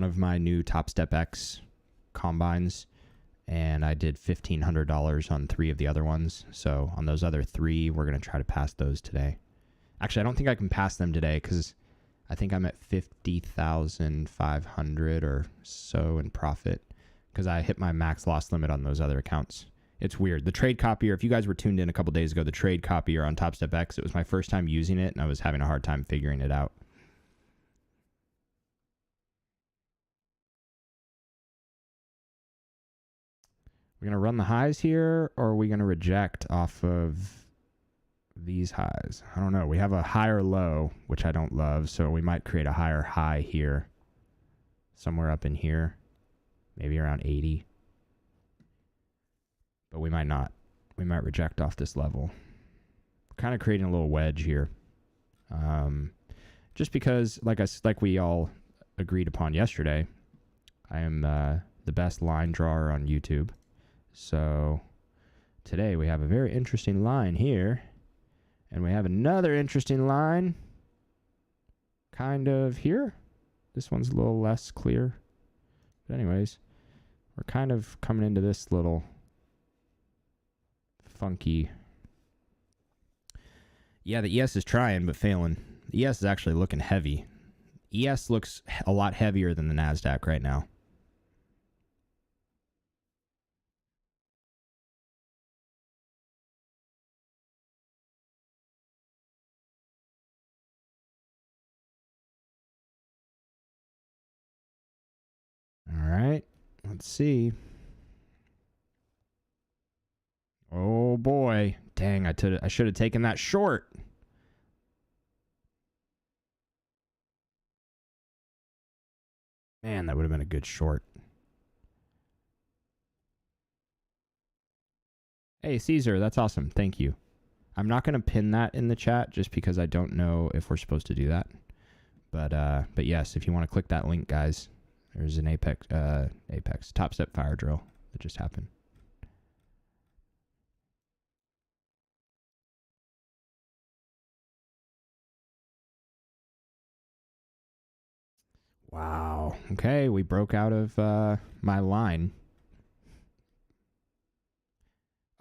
[SPEAKER 1] of my new TopStep X combines, and I did $1,500 on 3 of the other ones. So on those other 3, we're going to try to pass those today. Actually, I don't think I can pass them today because I think I'm at 50,500 or so in profit because I hit my max loss limit on those other accounts. It's weird. The trade copier, if you guys were tuned in a couple days ago, the trade copier on TopStep X, it was my first time using it, and I was having a hard time figuring it out. We're going to run the highs here, or are we going to reject off of these highs? I don't know. We have a higher low, which I don't love, so we might create a higher high here. Somewhere up in here. Maybe around 80. But we might not. We might reject off this level. We're kind of creating a little wedge here. Just because, like we all agreed upon yesterday, I am the best line drawer on YouTube. So today we have a very interesting line here. And we have another interesting line kind of here. This one's a little less clear. But anyways, we're kind of coming into this little funky. Yeah, the ES is trying but failing. The ES is actually looking heavy. ES looks a lot heavier than the Nasdaq right now. All right, let's see. Oh boy. Dang, I should have taken that short. Man, that would have been a good short. Hey, Caesar, that's awesome. Thank you. I'm not going to pin that in the chat just because I don't know if we're supposed to do that. But yes, if you want to click that link, guys, there's an Apex TopStep fire drill that just happened. Wow. Okay, we broke out of my line.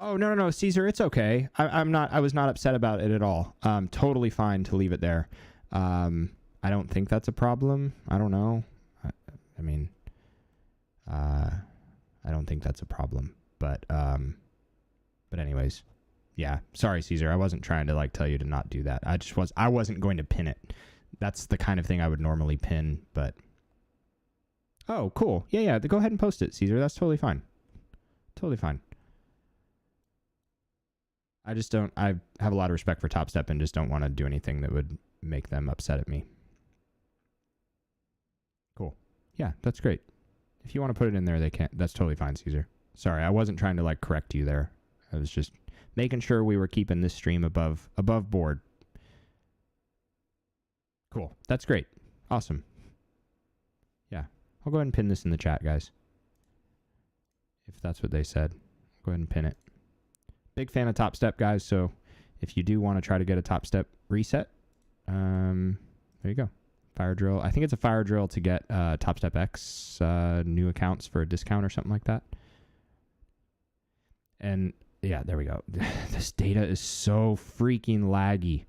[SPEAKER 1] Oh, no, Caesar, it's okay. I was not upset about it at all. Totally fine to leave it there. I don't think that's a problem. I don't know. I mean, I don't think that's a problem. But anyways, yeah. Sorry, Caesar. I wasn't trying to tell you to not do that. I wasn't going to pin it. That's the kind of thing I would normally pin, but oh, cool. Yeah. Go ahead and post it, Caesar. That's totally fine. Totally fine. I have a lot of respect for TopStep and just don't want to do anything that would make them upset at me. Cool. Yeah, that's great. If you want to put it in there, they can. That's totally fine, Caesar. Sorry, I wasn't trying to correct you there. I was just making sure we were keeping this stream above board. Cool. That's great. Awesome. Yeah. I'll go ahead and pin this in the chat, guys. If that's what they said. Go ahead and pin it. Big fan of TopStep, guys, so if you do want to try to get a TopStep reset, there you go. Fire drill. I think it's a fire drill to get TopStep X new accounts for a discount or something like that. And yeah, there we go. This data is so freaking laggy.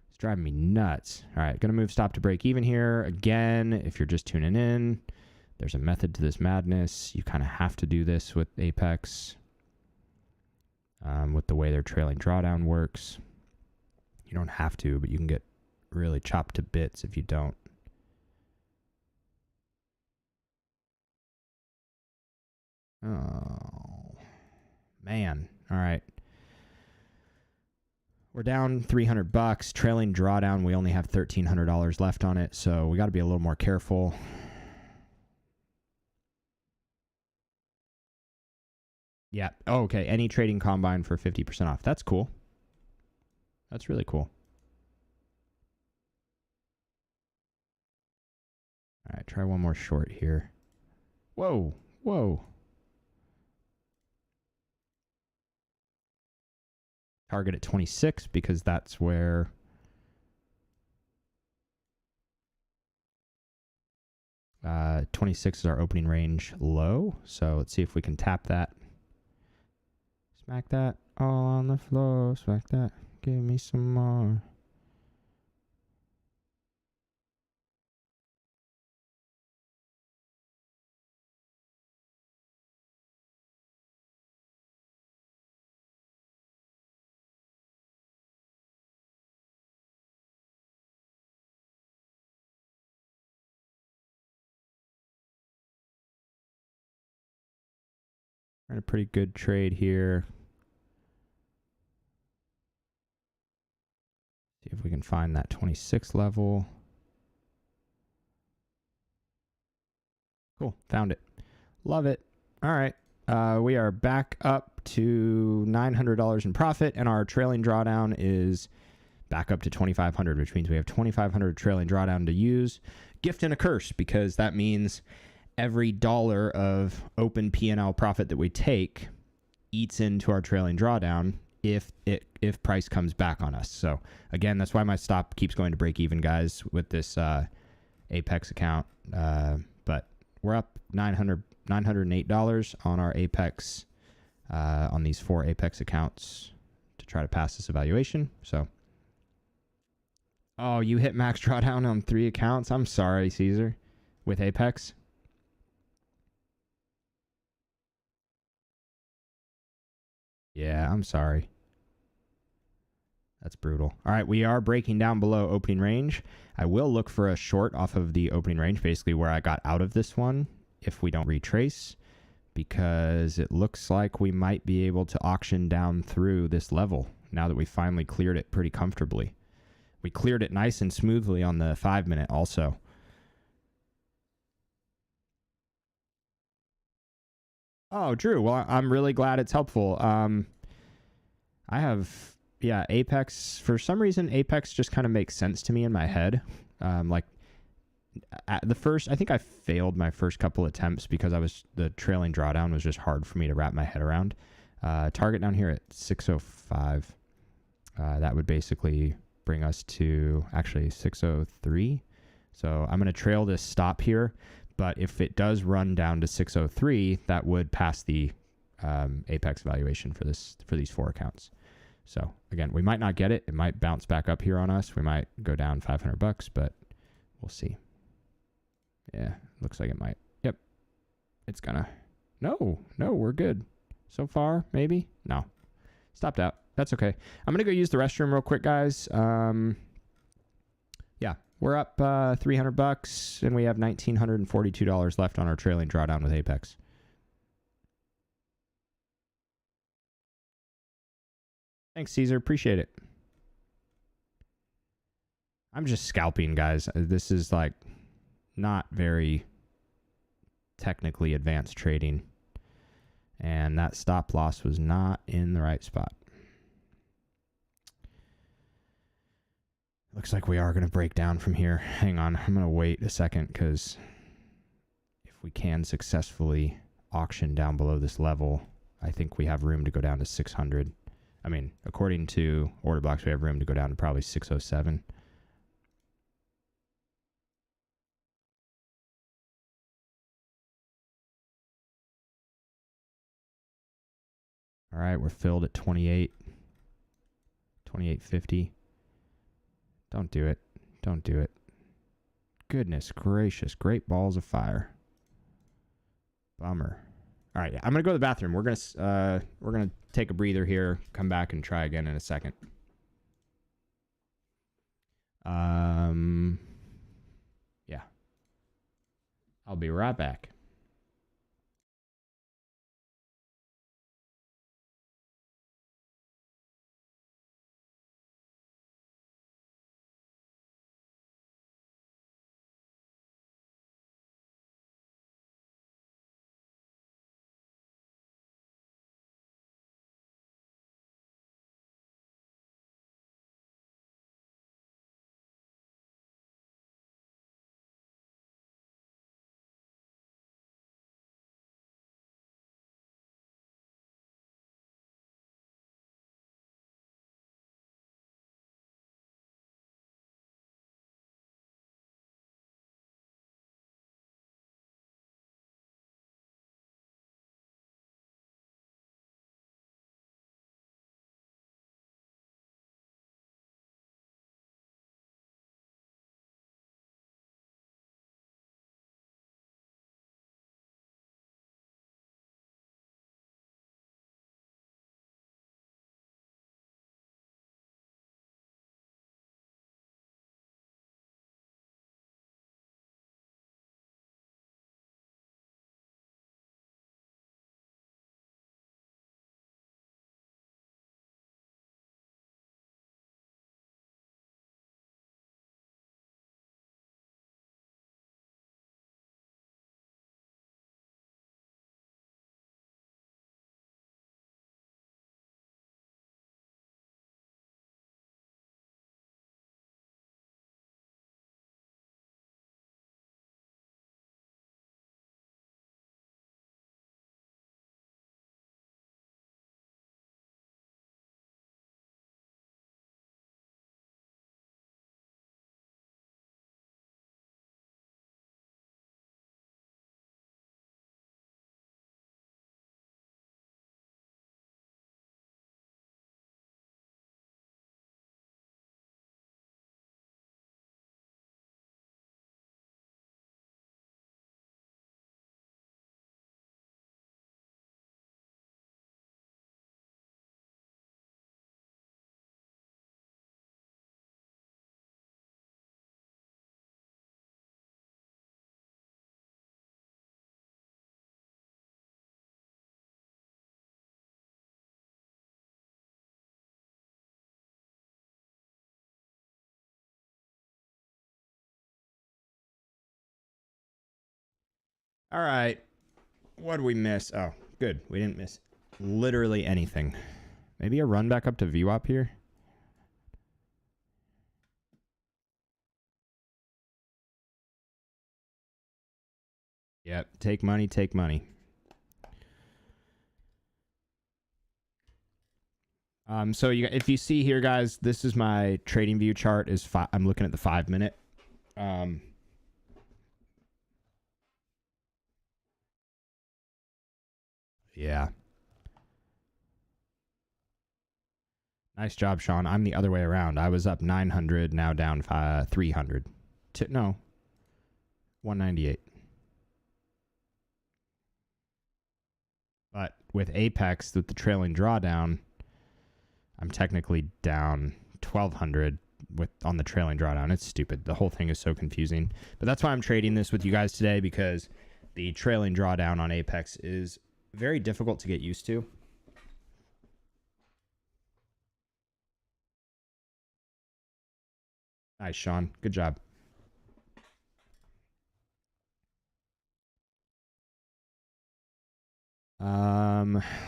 [SPEAKER 1] It's driving me nuts. All right, going to move stop to break even here. Again, if you're just tuning in, there's a method to this madness. You kind of have to do this with Apex. With the way their trailing drawdown works. You don't have to, but you can get really chopped to bits if you don't. Oh, man. All right. We're down $300. Trailing drawdown, we only have $1,300 left on it, so we got to be a little more careful. Yeah. Oh, okay. Any trading combine for 50% off. That's cool. That's really cool. All right. Try one more short here. Whoa. Target at 26 because that's where 26 is our opening range low. So let's see if we can tap that. Smack that all on the floor. Smack that. Give me some more. We're in a pretty good trade here. See if we can find that 26 level. Cool. Found it. Love it. All right. We are back up to $900 in profit, and our trailing drawdown is back up to $2,500, which means we have $2,500 trailing drawdown to use. Gift and a curse, because that means every dollar of open P&L profit that we take eats into our trailing drawdown if price comes back on us. So again, that's why my stop keeps going to break even, guys, with this Apex account. But we're up $908 on our Apex, on these 4 Apex accounts to try to pass this evaluation. So, oh, you hit max drawdown on 3 accounts? I'm sorry, Caesar, with Apex. Yeah, I'm sorry. That's brutal. All right, we are breaking down below opening range. I will look for a short off of the opening range, basically where I got out of this one, if we don't retrace, because it looks like we might be able to auction down through this level now that we finally cleared it pretty comfortably. We cleared it nice and smoothly on the 5-minute also. Oh, Drew, well, I'm really glad it's helpful. I have yeah, Apex, for some reason, Apex just kind of makes sense to me in my head. Like at the first, I think I failed my first couple attempts because the trailing drawdown was just hard for me to wrap my head around. Target down here at 605. That would basically bring us to actually 603. So I'm going to trail this stop here, but if it does run down to 603, that would pass the apex valuation for these 4 accounts. So again, we might not get it. It might bounce back up here on us. We might go down $500, but we'll see. Yeah, looks like it might. Yep. It's gonna. No, we're good. So far, maybe? No. Stopped out. That's okay. I'm gonna go use the restroom real quick, guys. Yeah, we're up $300 and we have $1,942 left on our trailing drawdown with Apex. Thanks, Caesar. Appreciate it. I'm just scalping, guys. This is like not very technically advanced trading. And that stop loss was not in the right spot. Looks like we are going to break down from here. Hang on. I'm going to wait a second because if we can successfully auction down below this level, I think we have room to go down to 600. I mean, according to order blocks, we have room to go down to probably 607. All right, we're filled at 28. 28.50. Don't do it. Don't do it. Goodness gracious. Great balls of fire. Bummer. All right, I'm going to go to the bathroom. We're going to take a breather here, come back and try again in a second. Yeah. I'll be right back. All right. What did we miss? Oh, good. We didn't miss literally anything. Maybe a run back up to VWAP here. Yep. Take money, take money. So if you see here, guys, this is my trading view chart. I'm looking at the 5 minute. Yeah. Nice job, Sean. I'm the other way around. I was up 900, now down 300. No, 198. But with Apex, with the trailing drawdown, I'm technically down 1,200 on the trailing drawdown. It's stupid. The whole thing is so confusing. But that's why I'm trading this with you guys today, because the trailing drawdown on Apex is very difficult to get used to. Nice, Sean. Good job.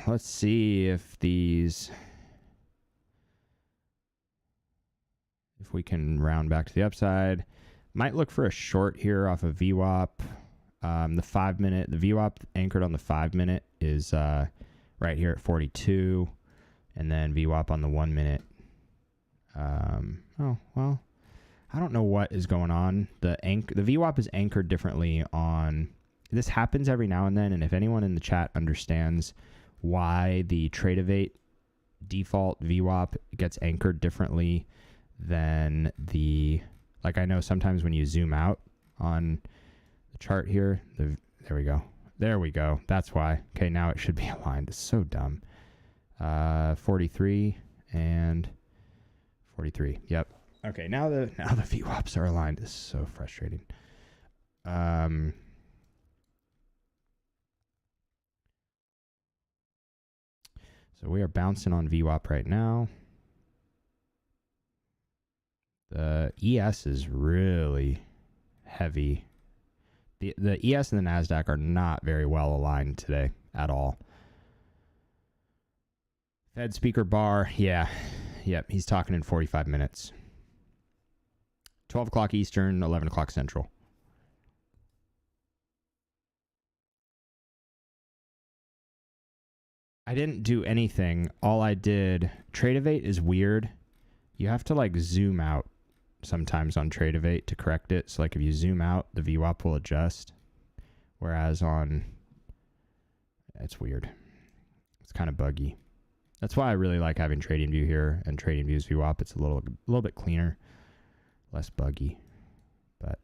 [SPEAKER 1] Let's see if we can round back to the upside. Might look for a short here off of VWAP. The 5 minute, the VWAP anchored on the 5 minute is right here at 42, and then VWAP on the 1 minute. Oh well, I don't know what is going on. The VWAP is anchored differently on. This happens every now and then, and if anyone in the chat understands why the Tradeovate default VWAP gets anchored differently than like I know sometimes when you zoom out on the chart here, there we go. That's why. Okay, now it should be aligned. It's so dumb. 43 and 43. Yep. Okay, now the VWAPs are aligned. This is so frustrating. So we are bouncing on VWAP right now. The ES is really heavy. The ES and the Nasdaq are not very well aligned today at all. Fed speaker bar, yeah. Yep, he's talking in 45 minutes. 12 o'clock Eastern, 11 o'clock Central. I didn't do anything. All I did, Tradeovate is weird. You have to like zoom out sometimes on Tradeovate to correct it. So like if you zoom out, the VWAP will adjust. Whereas it's weird. It's kind of buggy. That's why I really like having TradingView here and TradingView's VWAP. It's a little bit cleaner, less buggy. But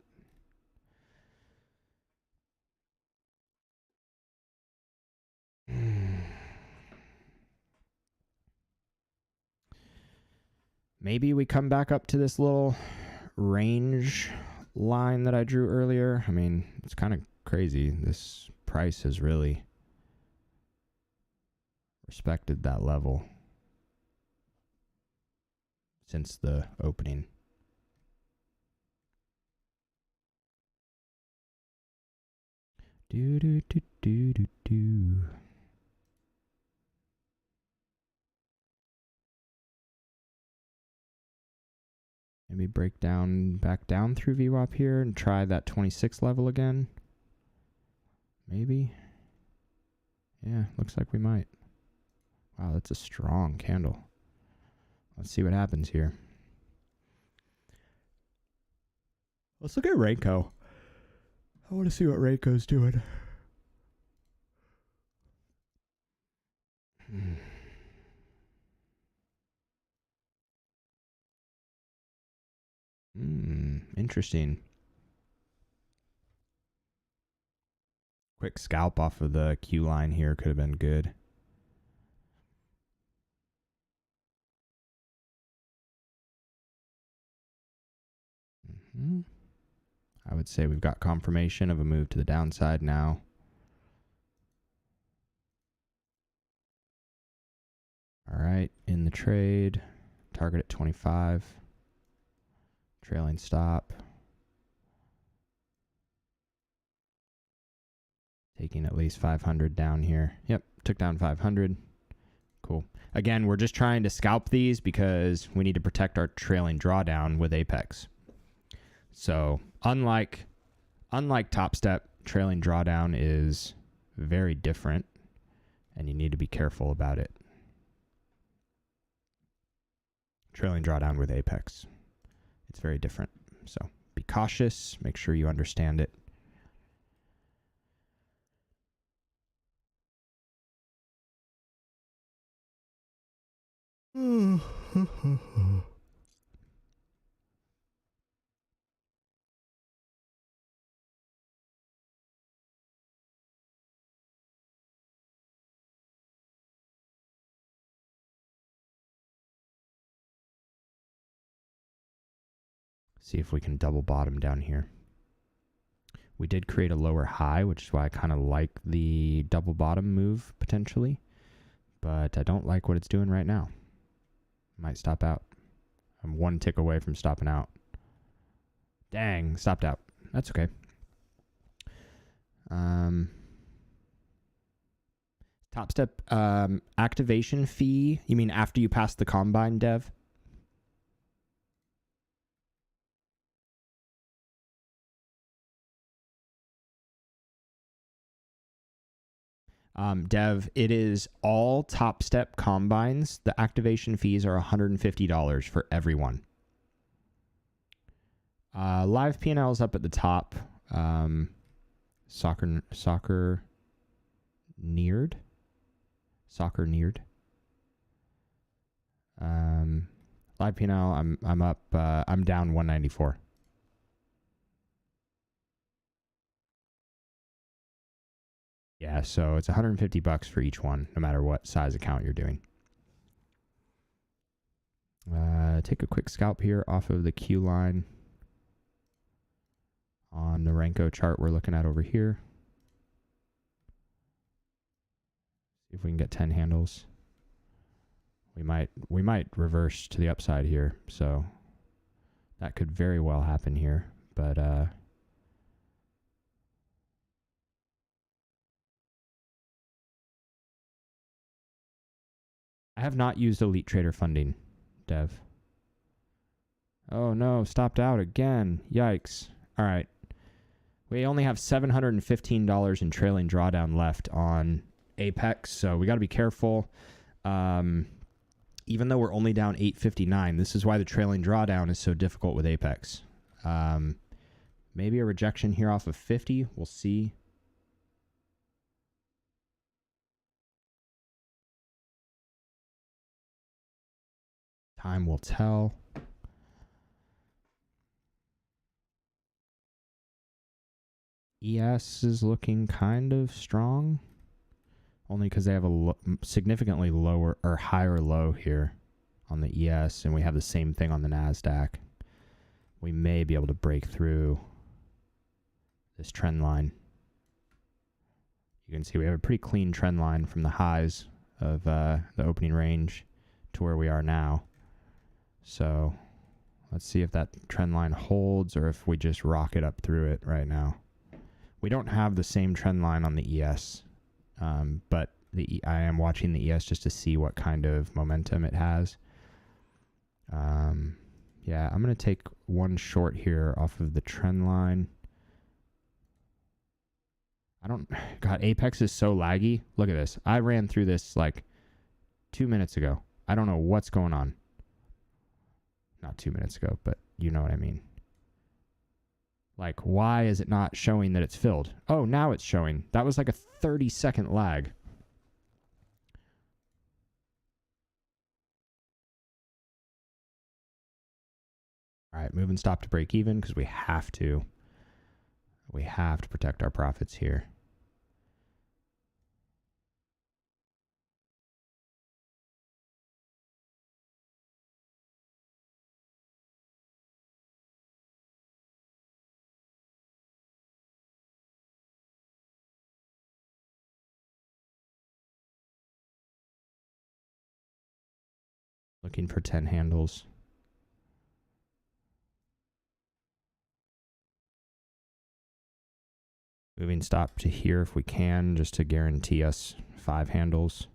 [SPEAKER 1] maybe we come back up to this little range line that I drew earlier. I mean, it's kind of crazy. This price has really respected that level since the opening. Do do do do do do. Maybe break back down through VWAP here and try that 26 level again. Maybe. Yeah, looks like we might. Wow, that's a strong candle. Let's see what happens here. Let's look at Rayco. I want to see what Rayco's doing. Interesting. Quick scalp off of the Q line here could have been good. I would say we've got confirmation of a move to the downside now. All right, in the trade, target at 25. Trailing stop. Taking at least 500 down here. Yep, took down 500. Cool. Again, we're just trying to scalp these because we need to protect our trailing drawdown with Apex. So unlike TopStep, trailing drawdown is very different, and you need to be careful about it. Trailing drawdown with Apex. It's very different. So be cautious. Make sure you understand it. See if we can double bottom down here. We did create a lower high, which is why I kind of like the double bottom move potentially, but I don't like what it's doing right now. Might stop out. I'm one tick away from stopping out. Dang, stopped out. That's okay. TopStep activation fee. You mean after you pass the combine, Dev? Dev, it is all TopStep combines. The activation fees are $150 for everyone. Live P&L is up at the top. Soccer neared. Live P&L, I'm up. I'm down 194. Yeah, so it's $150 for each one, no matter what size account you're doing. Take a quick scalp here off of the Q line on the Renko chart we're looking at over here. See if we can get 10 handles. We might reverse to the upside here, so that could very well happen here, but I have not used Elite Trader funding, Dev. Oh no, stopped out again. Yikes. All right. We only have $715 in trailing drawdown left on Apex, so we got to be careful. Even though we're only down 859, this is why the trailing drawdown is so difficult with Apex. Maybe a rejection here off of 50. We'll see. Time will tell. ES is looking kind of strong, only because they have a significantly lower or higher low here on the ES, and we have the same thing on the Nasdaq. We may be able to break through this trend line. You can see we have a pretty clean trend line from the highs of the opening range to where we are now. So let's see if that trend line holds or if we just rocket up through it right now. We don't have the same trend line on the ES, but I am watching the ES just to see what kind of momentum it has. Yeah, I'm going to take one short here off of the trend line. God, Apex is so laggy. Look at this. I ran through this like 2 minutes ago. I don't know what's going on. Not 2 minutes ago, but you know what I mean. Like, why is it not showing that it's filled? Oh, now it's showing. That was like a 30-second lag. All right, move and stop to break even because we have to. We have to protect our profits here. Looking for 10 handles. Moving stop to here if we can, just to guarantee us 5 handles.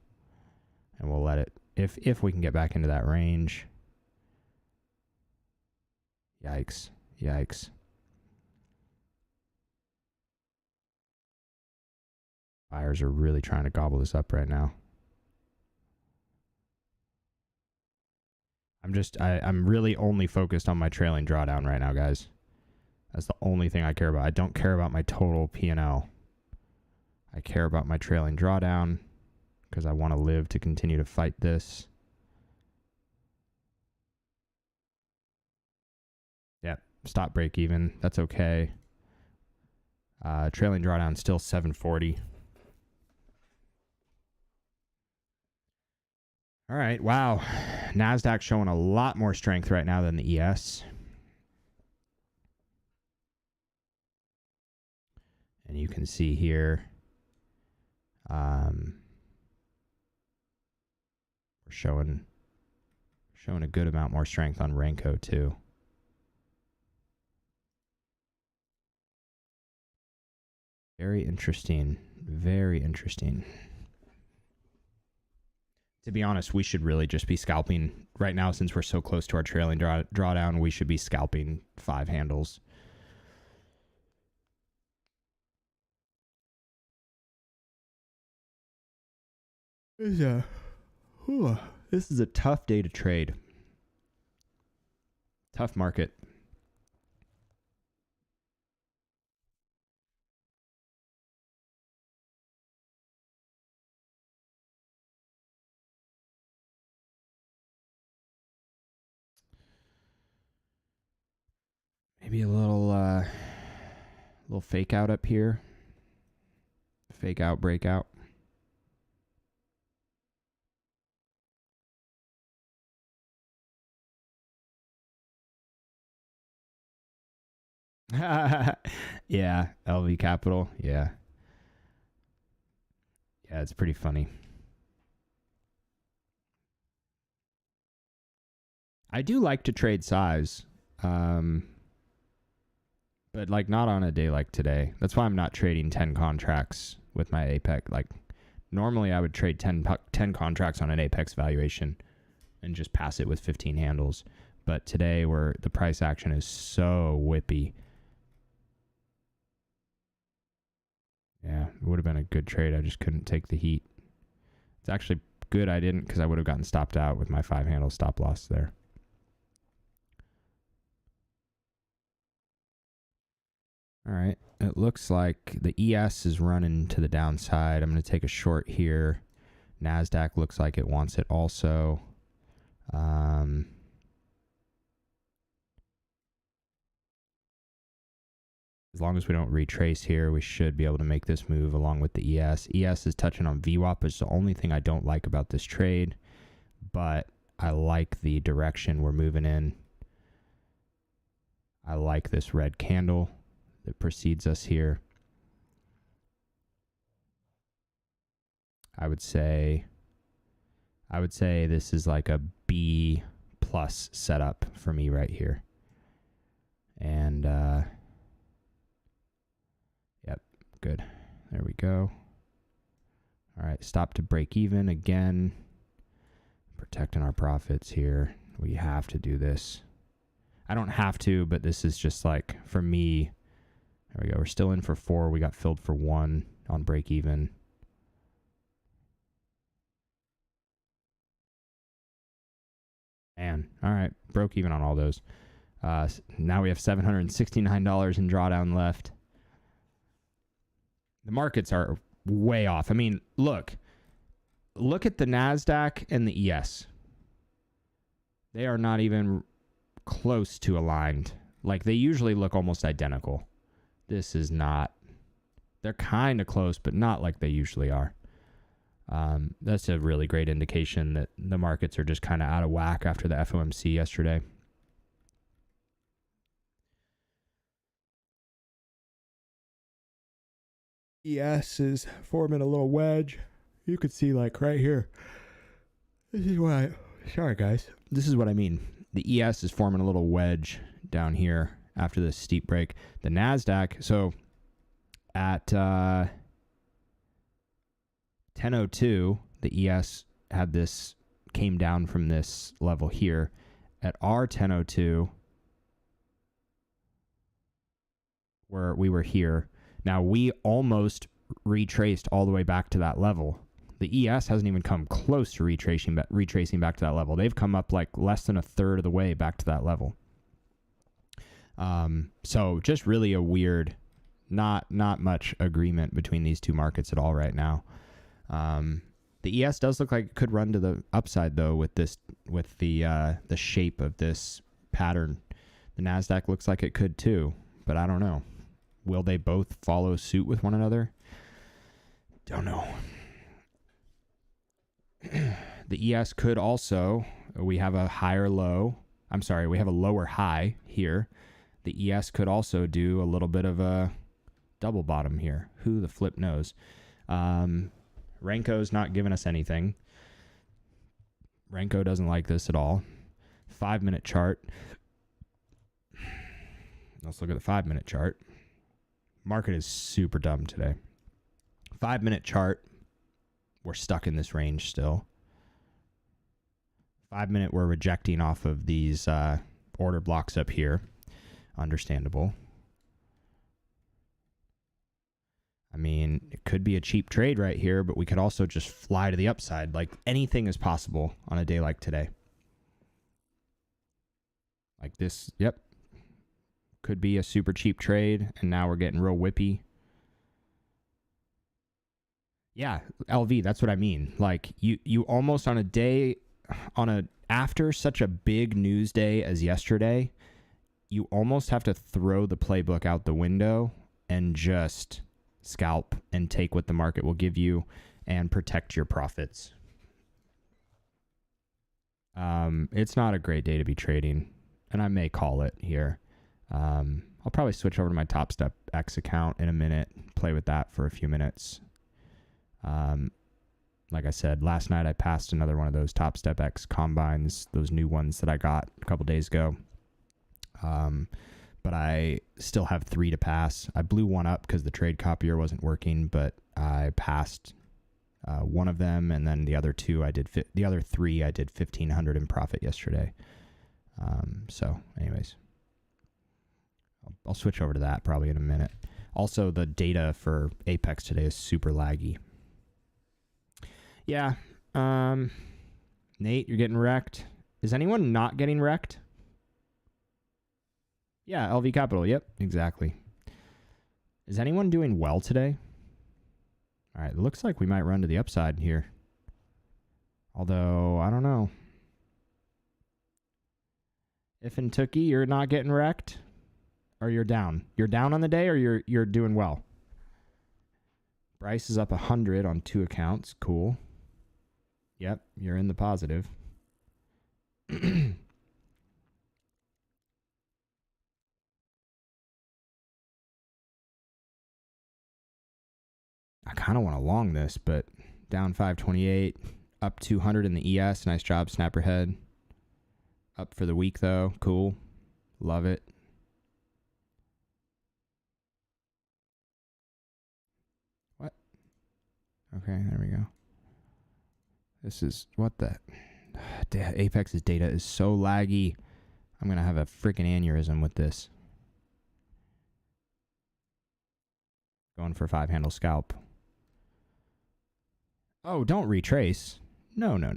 [SPEAKER 1] And we'll let it, if we can get back into that range. Yikes. Yikes. Buyers are really trying to gobble this up right now. I'm really only focused on my trailing drawdown right now, guys. That's the only thing I care about. I don't care about my total P&L. I care about my trailing drawdown because I want to live to continue to fight this. Yep, stop break even. That's okay. Trailing drawdown still 740. All right, wow. Nasdaq showing a lot more strength right now than the ES. And you can see here, we're showing a good amount more strength on Renko too. Very interesting. Very interesting. To be honest, we should really just be scalping right now since we're so close to our trailing drawdown. We should be scalping 5 handles. This is a tough day to trade. Tough market. Maybe a little fake out up here. Fake out, breakout. Yeah, LV Capital. Yeah. Yeah, it's pretty funny. I do like to trade size. But like not on a day like today. That's why I'm not trading 10 contracts with my Apex. Like normally I would trade 10 contracts on an Apex valuation and just pass it with 15 handles. But today where the price action is so whippy. Yeah, it would have been a good trade. I just couldn't take the heat. It's actually good I didn't because I would have gotten stopped out with my 5 handle stop loss there. All right, it looks like the ES is running to the downside. I'm going to take a short here. Nasdaq looks like it wants it also. As long as we don't retrace here, we should be able to make this move along with the ES. ES is touching on VWAP, which is the only thing I don't like about this trade, but I like the direction we're moving in. I like this red candle that precedes us here. I would say this is like a B plus setup for me right here. And yep, good. There we go. All right, stop to break even again. Protecting our profits here. We have to do this. I don't have to, but this is just like, for me, there we go. We're still in for 4. We got filled for 1 on break even. Man, all right. Broke even on all those. Now we have $769 in drawdown left. The markets are way off. I mean, look at the Nasdaq and the ES. They are not even close to aligned. Like, they usually look almost identical. This is not. They're kind of close, but not like they usually are. That's a really great indication that the markets are just kind of out of whack after the FOMC yesterday. ES is forming a little wedge. You could see like right here. This is what sorry guys. This is what I mean. The ES is forming a little wedge down here after this steep break. The Nasdaq, so at 10:02, the ES had this, came down from this level here. At our 10:02, where we were here, now we almost retraced all the way back to that level. The ES hasn't even come close to retracing back to that level. They've come up like less than a third of the way back to that level. So just really a weird, not much agreement between these two markets at all right now. The ES does look like it could run to the upside though with the shape of this pattern. The Nasdaq looks like it could too, but I don't know. Will they both follow suit with one another? Don't know. The ES could also, we have a higher low. I'm sorry, we have a lower high here. The ES could also do a little bit of a double bottom here. Who the flip knows? Renko's not giving us anything. Renko doesn't like this at all. 5-minute chart. Let's look at the 5-minute chart. Market is super dumb today. 5-minute chart. We're stuck in this range still. 5-minute, we're rejecting off of these order blocks up here. Understandable. I mean, it could be a cheap trade right here, but we could also just fly to the upside. Like, anything is possible on a day like today. Like this, yep. Could be a super cheap trade, and now we're getting real whippy. Yeah, LV, that's what I mean. Like, you almost on a day, after such a big news day as yesterday, you almost have to throw the playbook out the window and just scalp and take what the market will give you and protect your profits. It's not a great day to be trading, and I may call it here. I'll probably switch over to my TopStep X account in a minute, play with that for a few minutes. Like I said, last night I passed another one of those TopStep X combines, those new ones that I got a couple days ago. But I still have 3 to pass. I blew one up because the trade copier wasn't working, but I passed one of them, and then the other 2 the other 3 I did 1,500 in profit yesterday. So anyways, I'll switch over to that probably in a minute. Also, the data for Apex today is super laggy. Yeah. Nate, you're getting wrecked. Is anyone not getting wrecked? Yeah, LV Capital. Yep, exactly. Is anyone doing well today? All right, it looks like we might run to the upside here. Although, I don't know. If in Tookie, you're not getting wrecked, or you're down. You're down on the day, or you're doing well. Bryce is up 100 on 2 accounts. Cool. Yep, you're in the positive. I kind of want to long this, but down 528, up 200 in the ES. Nice job, Snapperhead. Up for the week, though. Cool. Love it. What? Okay, there we go. This is, what the? Apex's data is so laggy. I'm going to have a freaking aneurysm with this. Going for a 5-handle scalp. Oh, don't retrace. No. No.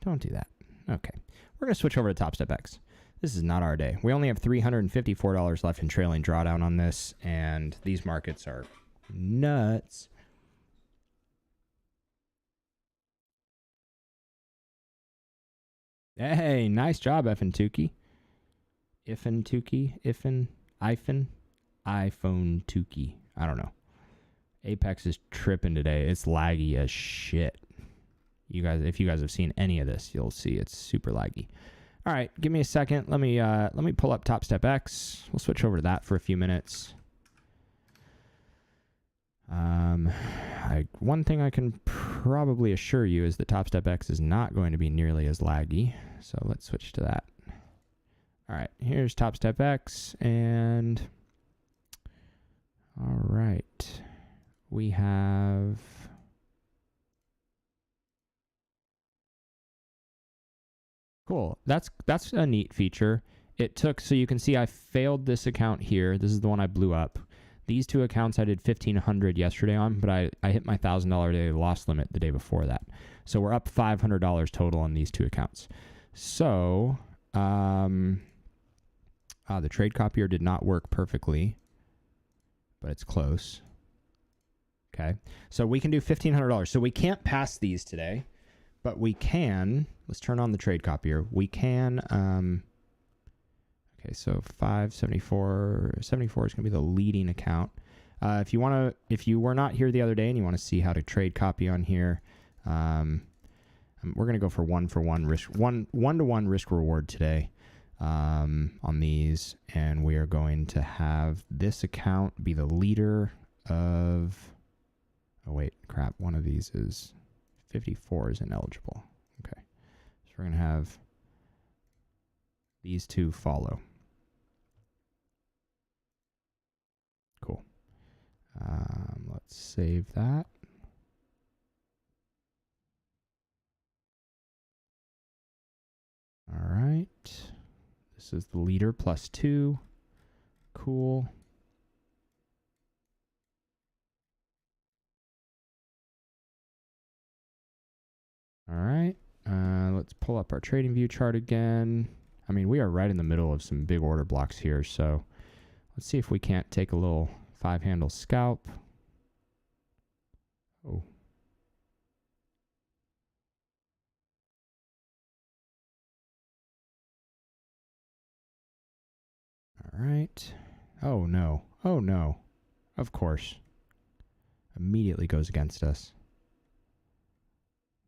[SPEAKER 1] Don't do that. Okay. We're going to switch over to TopStep X. This is not our day. We only have $354 left in trailing drawdown on this, and these markets are nuts. Hey, nice job, iPhone Tukey. iPhone Tukey. I don't know. Apex is tripping today. It's laggy as shit. You guys, if you guys have seen any of this, you'll see it's super laggy. All right, give me a second. Let me pull up TopStep X. We'll switch over to that for a few minutes. One thing I can probably assure you is that TopStep X is not going to be nearly as laggy. So let's switch to that. All right, here's TopStep X, and all right, we have cool. That's a neat feature. it took, so you can see I failed this account here. This is the one I blew up. These two accounts I did 1,500 yesterday on, but I hit my $1,000 daily loss limit the day before that. So we're up $500 total on these two accounts. So the trade copier did not work perfectly, but it's close. Okay, so we can do $1,500. So we can't pass these today, but we can, let's turn on the trade copier. We can, okay, so 574, 74 is going to be the leading account. If you were not here the other day and you want to see how to trade copy on here, we're going to go for one-to-one risk reward today on these, and we are going to have this account be the leader of, oh wait, crap, one of these is 54 is ineligible. Okay, so we're going to have these two follow. Cool. Let's save that. All right. This is the leader +2. Cool. All right. Let's pull up our trading view chart again. I mean, we are right in the middle of some big order blocks here, so let's see if we can't take a little 5-handle scalp. Oh. All right. Oh, no. Oh, no. Of course. Immediately goes against us.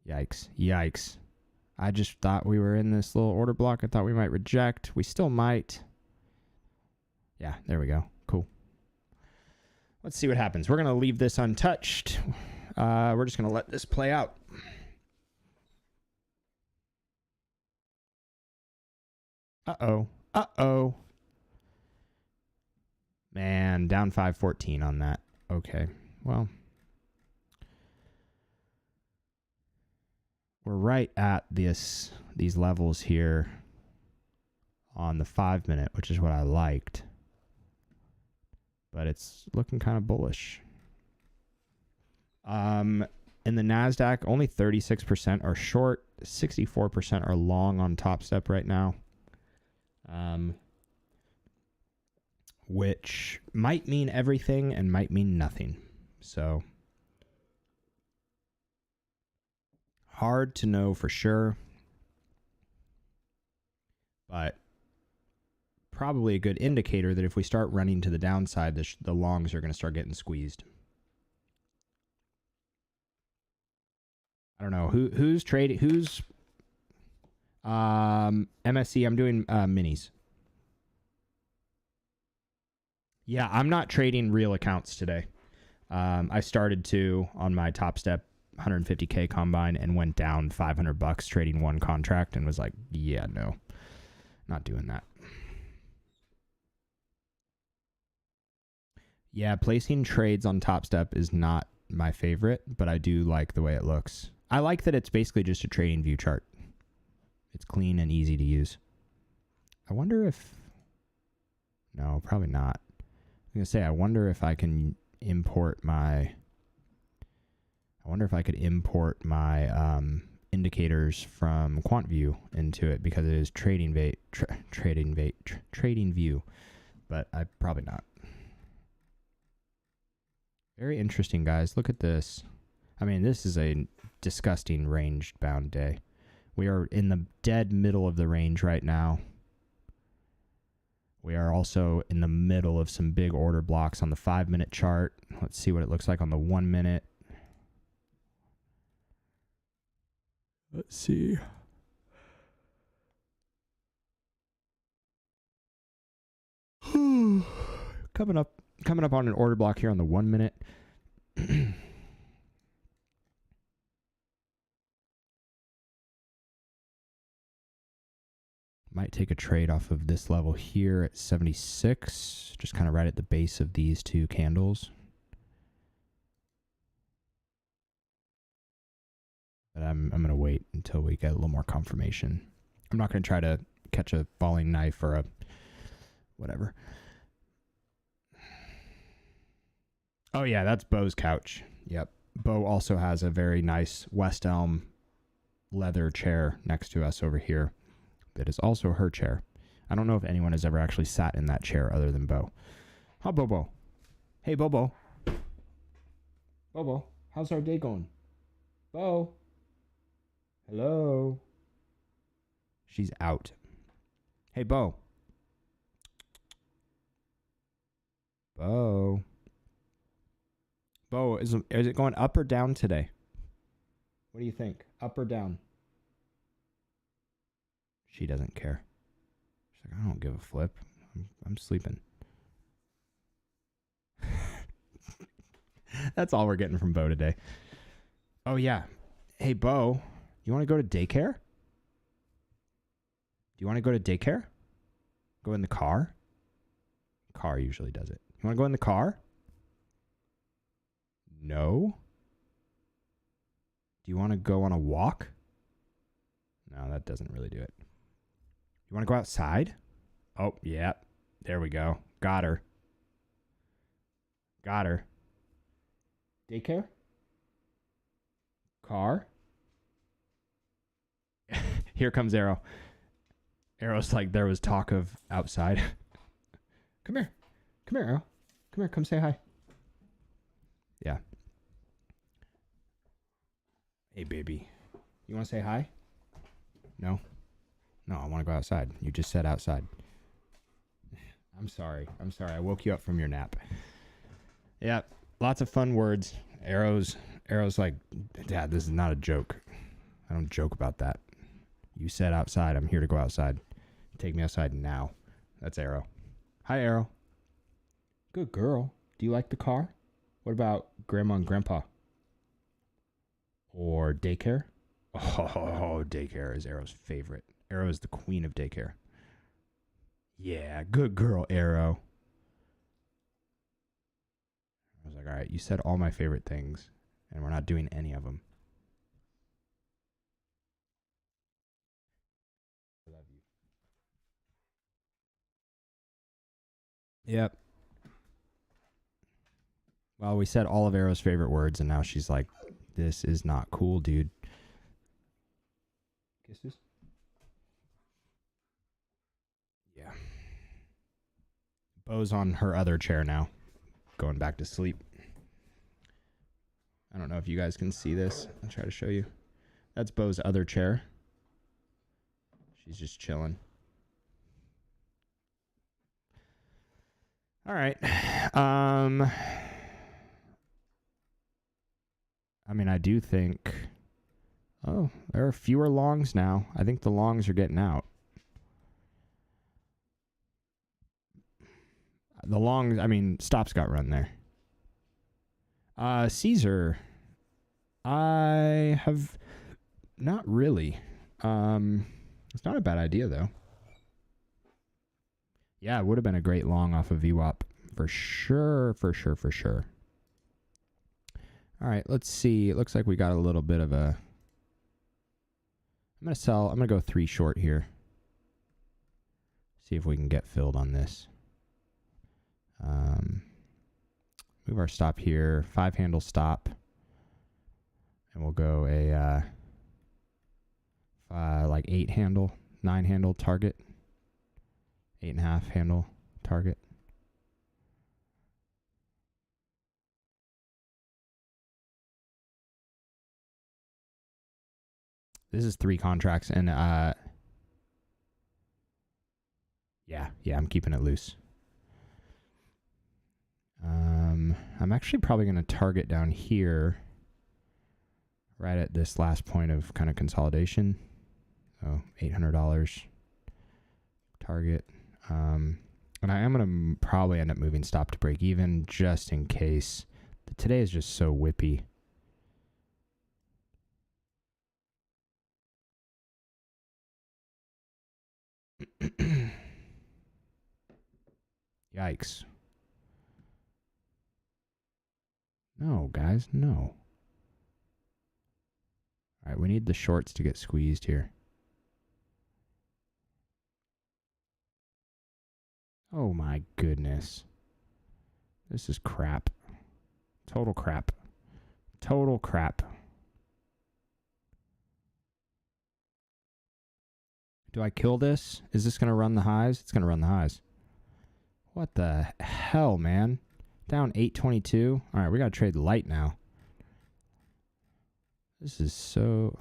[SPEAKER 1] Yikes. Yikes. I just thought we were in this little order block. I thought we might reject. We still might. Yeah, there we go. Cool. Let's see what happens. We're going to leave this untouched. We're just going to let this play out. Uh-oh. Uh-oh. Man, down 514 on that. Okay, well. We're right at these levels here on the 5-minute, which is what I liked. But it's looking kind of bullish. In the Nasdaq, only 36% are short, 64% are long on TopStep right now. Which might mean everything and might mean nothing. So hard to know for sure, but probably a good indicator that if we start running to the downside, the longs are going to start getting squeezed. I don't know who's trading. Who's MSC? I'm doing minis. Yeah, I'm not trading real accounts today. I started to on my TopStep 150K combine and went down $500 trading one contract and was like, yeah, no, not doing that. Yeah, placing trades on TopStep is not my favorite, but I do like the way it looks. I like that it's basically just a trading view chart. It's clean and easy to use. I wonder if, no, probably not. I'm going to say, I wonder if I can import my, indicators from QuantView into it because it is trading view, but I probably not. Very interesting, guys. Look at this. I mean, this is a disgusting range bound day. We are in the dead middle of the range right now. We are also in the middle of some big order blocks on the 5-minute chart. Let's see what it looks like on the 1-minute. Let's see. Coming up on an order block here on the 1-minute. Might take a trade off of this level here at 76, just kind of right at the base of these two candles. But I'm going to wait until we get a little more confirmation. I'm not going to try to catch a falling knife or whatever. Oh yeah, that's Bo's couch. Yep. Bo also has a very nice West Elm leather chair next to us over here. That is also her chair. I don't know if anyone has ever actually sat in that chair other than Bo. How Bobo? Hey Bobo. Bobo, how's our day going? Bo. Hello. She's out. Hey Bo. Bo. Bo, is it going up or down today? What do you think? Up or down? She doesn't care. She's like, I don't give a flip. I'm sleeping. That's all we're getting from Bo today. Oh, yeah. Hey, Bo, you want to go to daycare? Do you want to go to daycare? Go in the car? Car usually does it. You want to go in the car? No. Do you want to go on a walk? No, that doesn't really do it. You want to go outside? Oh, yeah. There we go. Got her. Got her. Daycare? Car? Here comes Arrow. Arrow's like, there was talk of outside. Come here. Come here, Arrow. Come here. Come say hi. Yeah. Hey, baby. You want to say hi? No? No, I want to go outside. You just said outside. I'm sorry. I woke you up from your nap. Yeah, lots of fun words. Arrow's like, Dad, this is not a joke. I don't joke about that. You said outside. I'm here to go outside. Take me outside now. That's Arrow. Hi, Arrow. Good girl. Do you like the car? What about Grandma and Grandpa? Or daycare? Oh, daycare is Arrow's favorite. Arrow is the queen of daycare. Yeah, good girl, Arrow. I was like, all right, you said all my favorite things, and we're not doing any of them. I love you. Yep. Well, we said all of Arrow's favorite words, and now she's like, this is not cool, dude. Kisses? Yeah. Bo's on her other chair now, going back to sleep. I don't know if you guys can see this. I'll try to show you. That's Bo's other chair. She's just chilling. All right. I mean, I do think... Oh, there are fewer longs now. I think the longs are getting out. The longs, I mean, stops got run there. Caesar. I have not really. It's not a bad idea, though. Yeah, it would have been a great long off of VWAP. For sure. All right, let's see. It looks like we got a little bit of a... I'm going to go 3 short here. See if we can get filled on this. Move our stop here. 5-handle stop. And we'll go a like 8-handle, 9-handle target. 8.5 handle target. This is 3 contracts, and yeah, I'm keeping it loose. I'm actually probably going to target down here, right at this last point of kind of consolidation. So $800 target. And I am going to probably end up moving stop to break even just in case. Today is just so whippy. Yikes. No, guys, no. All right, we need the shorts to get squeezed here. Oh my goodness. This is crap. Total crap. Total crap. Do I kill this? Is this going to run the highs? It's going to run the highs. What the hell, man? Down 822. All right, we got to trade light now. This is so...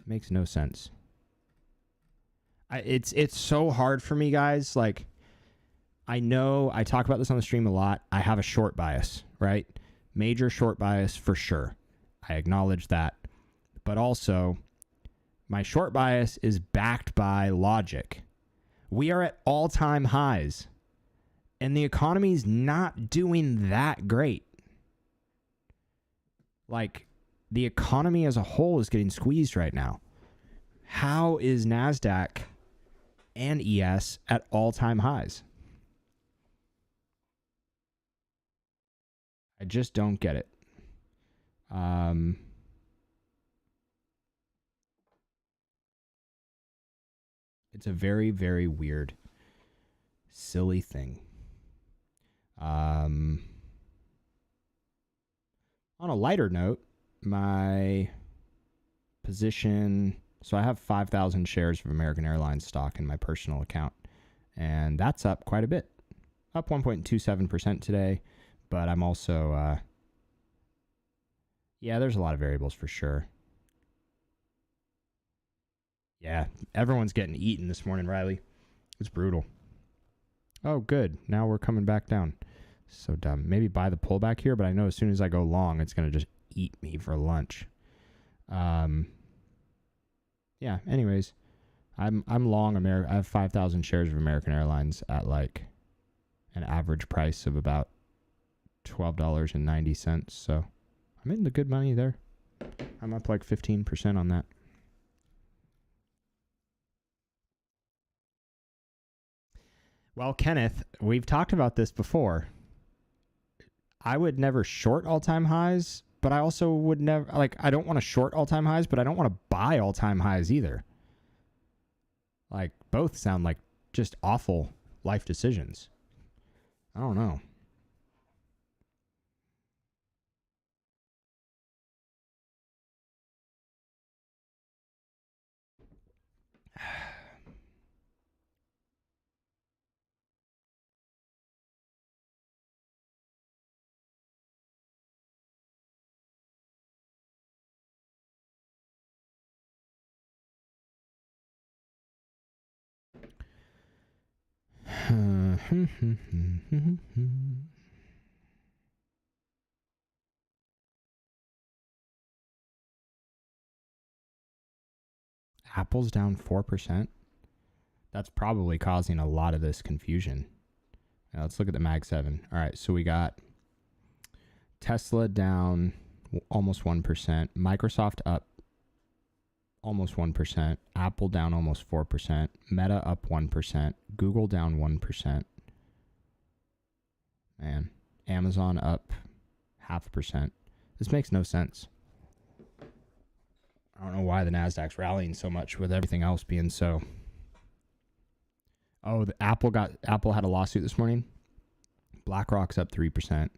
[SPEAKER 1] makes no sense. It's so hard for me, guys. Like, I know I talk about this on the stream a lot. I have a short bias, right? Major short bias for sure. I acknowledge that. But also, my short bias is backed by logic. We are at all-time highs, and the economy's not doing that great. Like, the economy as a whole is getting squeezed right now. How is Nasdaq and ES at all-time highs? I just don't get it. It's a very, very weird, silly thing. On a lighter note, my position... So I have 5,000 shares of American Airlines stock in my personal account, and that's up quite a bit. Up 1.27% today, but I'm also... yeah, there's a lot of variables for sure. Yeah, everyone's getting eaten this morning, Riley. It's brutal. Oh, good. Now we're coming back down. So dumb. Maybe buy the pullback here, but I know as soon as I go long, it's going to just eat me for lunch. Yeah, anyways, I'm long I have 5,000 shares of American Airlines at like an average price of about $12.90. So I'm in the good money there. I'm up like 15% on that. Well, Kenneth, we've talked about this before. I would never short all-time highs, but I also would never, like, I don't want to short all-time highs, but I don't want to buy all-time highs either. Like, both sound like just awful life decisions. I don't know. Apple's down 4%. That's probably causing a lot of this confusion. Now let's look at the Mag 7. All right, so we got Tesla down almost 1%, Microsoft up almost 1%, Apple down almost 4%, Meta up 1%, Google down 1%. Man, Amazon up 0.5%. This makes no sense. I don't know why the Nasdaq's rallying so much with everything else being so. Oh, the Apple had a lawsuit this morning. BlackRock's up 3%.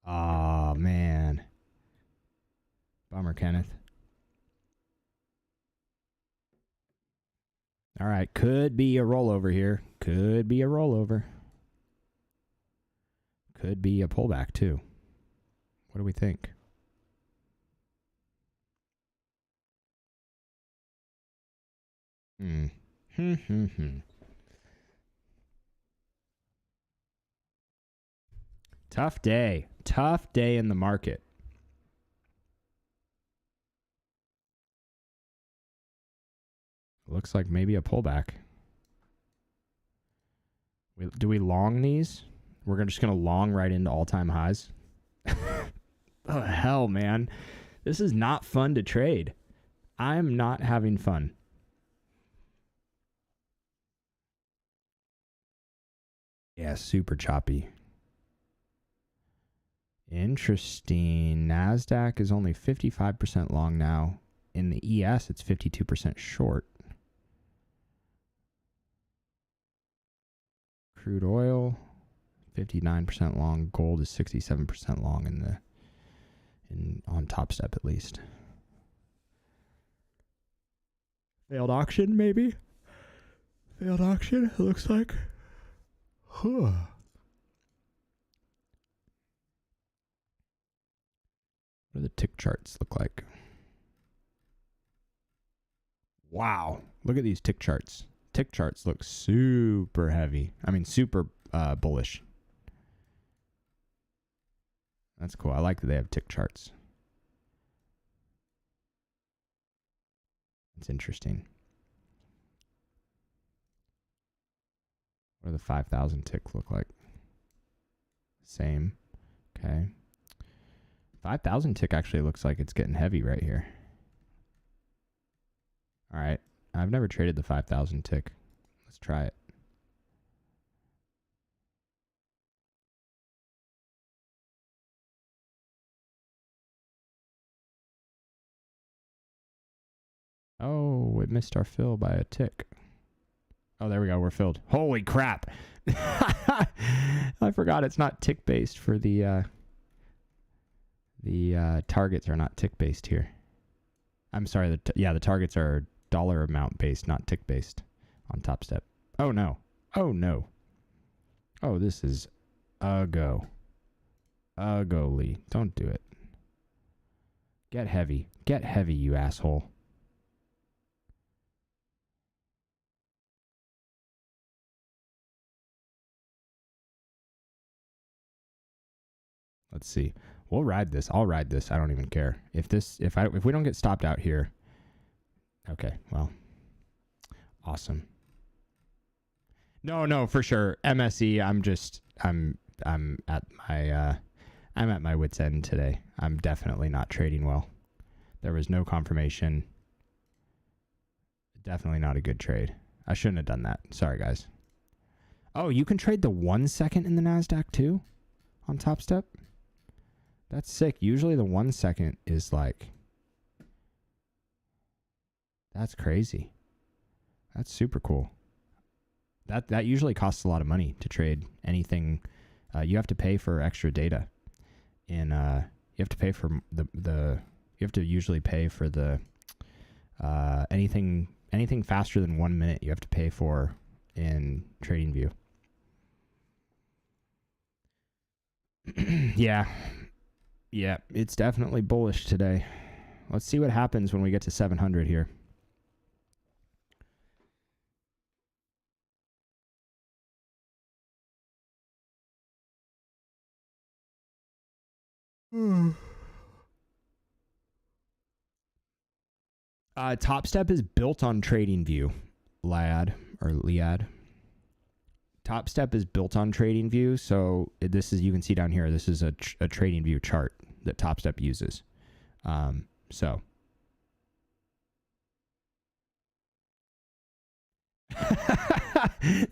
[SPEAKER 1] Oh, man. Bummer, Kenneth. All right, could be a rollover here. Could be a rollover. Could be a pullback, too. What do we think? Tough day. Tough day in the market. Looks like maybe a pullback. Do we long these? We're just going to long right into all-time highs. Oh, hell, man. This is not fun to trade. I'm not having fun. Yeah, super choppy. Interesting. Nasdaq is only 55% long now. In the ES, it's 52% short. Crude oil, 59% long. Gold is 67% long on TopStep at least. Failed auction, maybe? Failed auction, it looks like. What do the tick charts look like? Wow. Look at these tick charts. Tick charts look super heavy. I mean, super bullish. That's cool. I like that they have tick charts. It's interesting. What do the 5,000 ticks look like? Same. Okay. 5,000 tick actually looks like it's getting heavy right here. All right. I've never traded the 5,000 tick. Let's try it. Oh, it missed our fill by a tick. Oh, there we go. We're filled. Holy crap. I forgot it's not tick based for the targets are not tick based here. I'm sorry. The targets are dollar amount based, not tick based on TopStep. Oh, no. Oh, no. Oh, this is a go. Ugly. Don't do it. Get heavy. Get heavy, you asshole. Let's see. We'll ride this. I'll ride this. I don't even care. If we don't get stopped out here. Okay, well. Awesome. No, for sure. MSE, I'm at my wit's end today. I'm definitely not trading well. There was no confirmation. Definitely not a good trade. I shouldn't have done that. Sorry, guys. Oh, you can trade the 1 second in the Nasdaq too on TopStep? That's sick. Usually the 1 second is like, that's crazy. That's super cool. That usually costs a lot of money to trade anything. You have to pay for extra data, and you have to pay for you have to usually pay for the anything faster than 1 minute. You have to pay for in TradingView. Yeah, it's definitely bullish today. Let's see what happens when we get to 700 here. TopStep is built on TradingView, Liad. TopStep is built on TradingView, so this is, you can see down here, this is a TradingView chart that TopStep uses. So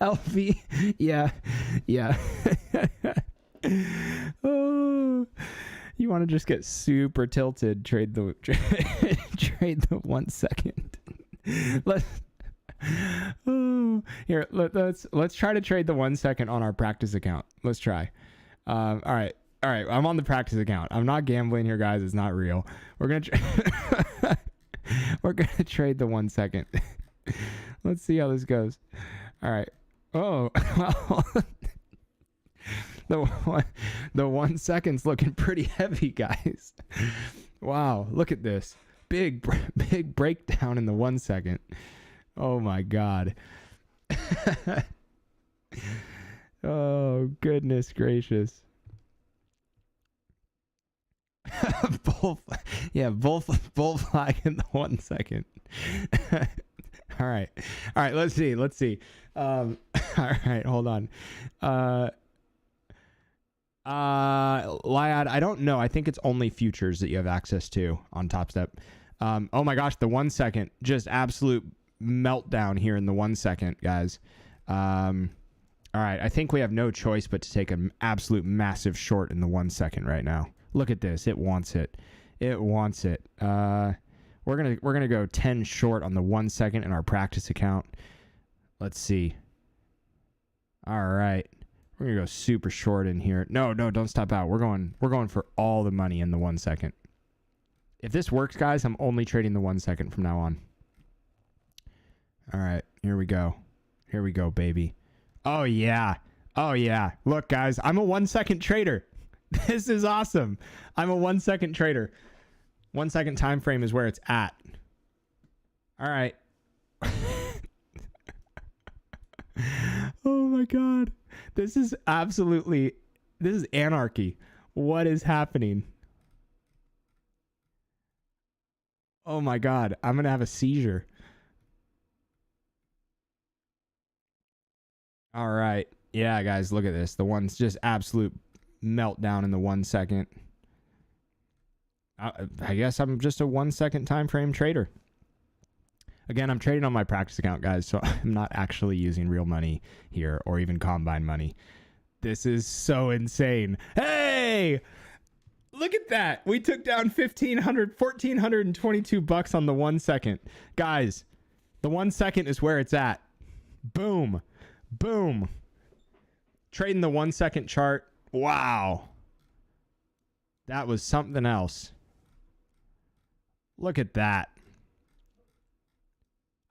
[SPEAKER 1] LV, yeah. Oh, you want to just get super tilted? Trade the 1 second. Let's try to trade the 1 second on our practice account. Let's try. All right. I'm on the practice account. I'm not gambling here, guys. It's not real. We're gonna we're gonna trade the 1 second. Let's see how this goes. All right. Oh, well, the 1 second's looking pretty heavy, guys. Wow, look at this big breakdown in the 1 second. Oh my God. Oh, goodness gracious. bull flag in the 1 second. All right, let's see. All right, hold on. Liad, I don't know. I think it's only futures that you have access to on TopStep. Oh my gosh, the 1 second, just absolute meltdown here in the 1 second, guys. All right, I think we have no choice but to take an absolute massive short in the 1 second right now. Look at this. It wants it. We're gonna go 10 short on the 1 second in our practice account. Let's see. All right. We're going to go super short in here. No, don't stop out. We're going for all the money in the 1 second. If this works, guys, I'm only trading the 1 second from now on. All right, here we go. Here we go, baby. Oh, yeah. Oh, yeah. Look, guys, I'm a 1 second trader. This is awesome. I'm a 1 second trader. 1 second time frame is where it's at. All right. Oh, my God. This is anarchy. What is happening? Oh my God, I'm going to have a seizure. All right. Yeah, guys, look at this. The one's just absolute meltdown in the 1 second. I guess I'm just a 1 second time frame trader. Again, I'm trading on my practice account, guys, so I'm not actually using real money here or even Combine money. This is so insane. Hey! Look at that. We took down $1,422 on the 1 second. Guys, the 1 second is where it's at. Boom. Boom. Trading the 1 second chart. Wow. That was something else. Look at that.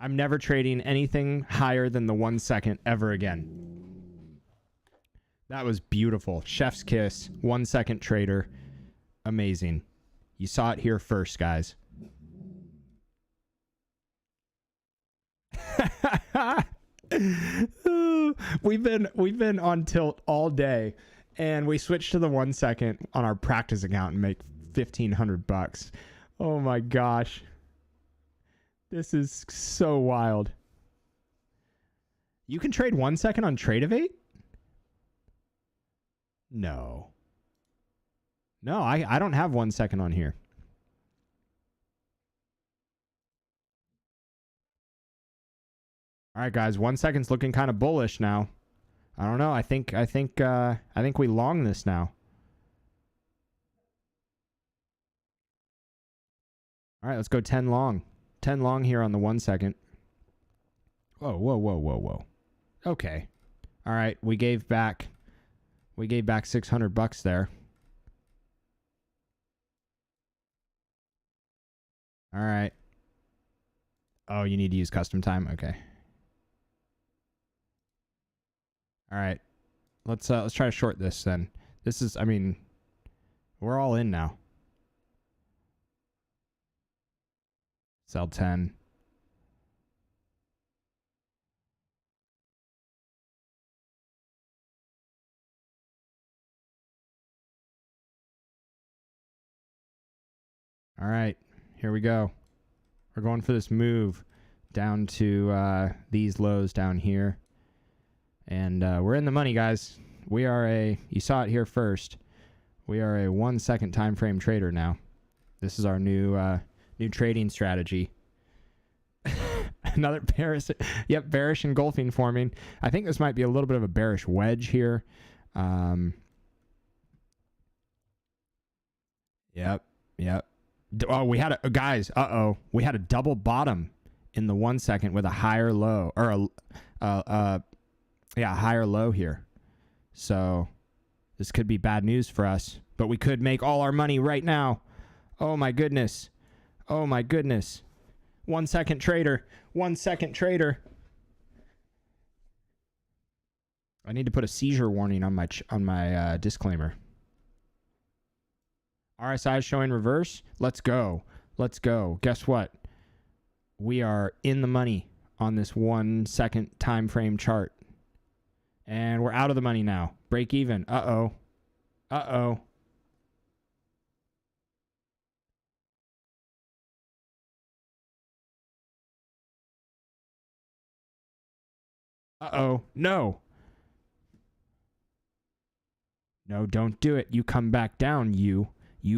[SPEAKER 1] I'm never trading anything higher than the 1 second ever again. That was beautiful. Chef's kiss. 1 second trader. Amazing. You saw it here first, guys. We've been on tilt all day, and we switched to the 1 second on our practice account and make $1,500. Oh my gosh. This is so wild. You can trade 1 second on Tradeovate? No. No, I don't have 1 second on here. All right, guys, 1 second's looking kind of bullish now. I don't know. I think we long this now. All right, let's go 10 long. 10 long here on the 1 second. Whoa. Okay. All right, we gave back $600 there. All right. Oh, you need to use custom time? Okay. All right. Let's try to short this then. This is, I mean, we're all in now. Sell 10. All right. Here we go. We're going for this move down to these lows down here. And we're in the money, guys. We are you saw it here first. We are a 1 second time frame trader now. This is our new trading strategy. Another bearish, bearish engulfing forming. I think this might be a little bit of a bearish wedge here. Yep. Oh, we had guys. We had a double bottom in the 1 second with a higher low, or a higher low here. So this could be bad news for us, but we could make all our money right now. Oh my goodness. 1 second trader. 1 second trader. I need to put a seizure warning on my disclaimer. RSI is showing reverse. Let's go. Guess what? We are in the money on this 1 second time frame chart. And we're out of the money now. Break even. Uh-oh. No. No, don't do it. You come back down, you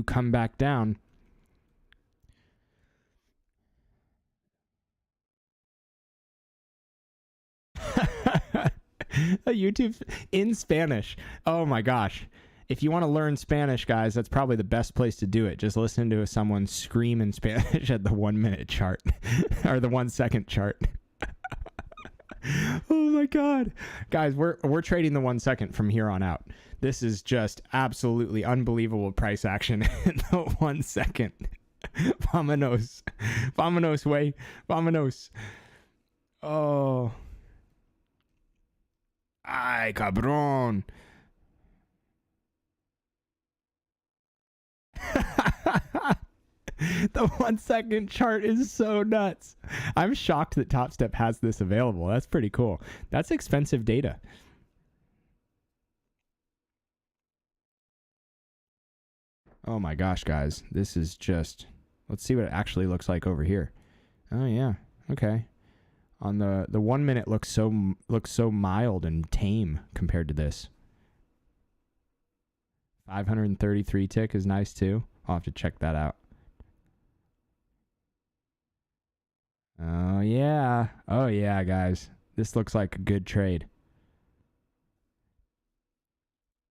[SPEAKER 1] come back down. YouTube in Spanish. Oh my gosh. If you want to learn Spanish, guys, that's probably the best place to do it. Just listen to someone scream in Spanish at the 1 minute chart or the 1 second chart. Oh my God. Guys, we're trading the 1 second from here on out. This is just absolutely unbelievable price action in the 1 second. Vámonos. Vámonos, way. Vámonos. Oh. Ay, cabrón. The 1 second chart is so nuts. I'm shocked that TopStep has this available. That's pretty cool. That's expensive data. Oh my gosh, guys. This is just... Let's see what it actually looks like over here. Oh yeah. Okay. On the 1 minute looks so mild and tame compared to this. 533 tick is nice too. I'll have to check that out. Oh yeah. Oh yeah, guys. This looks like a good trade.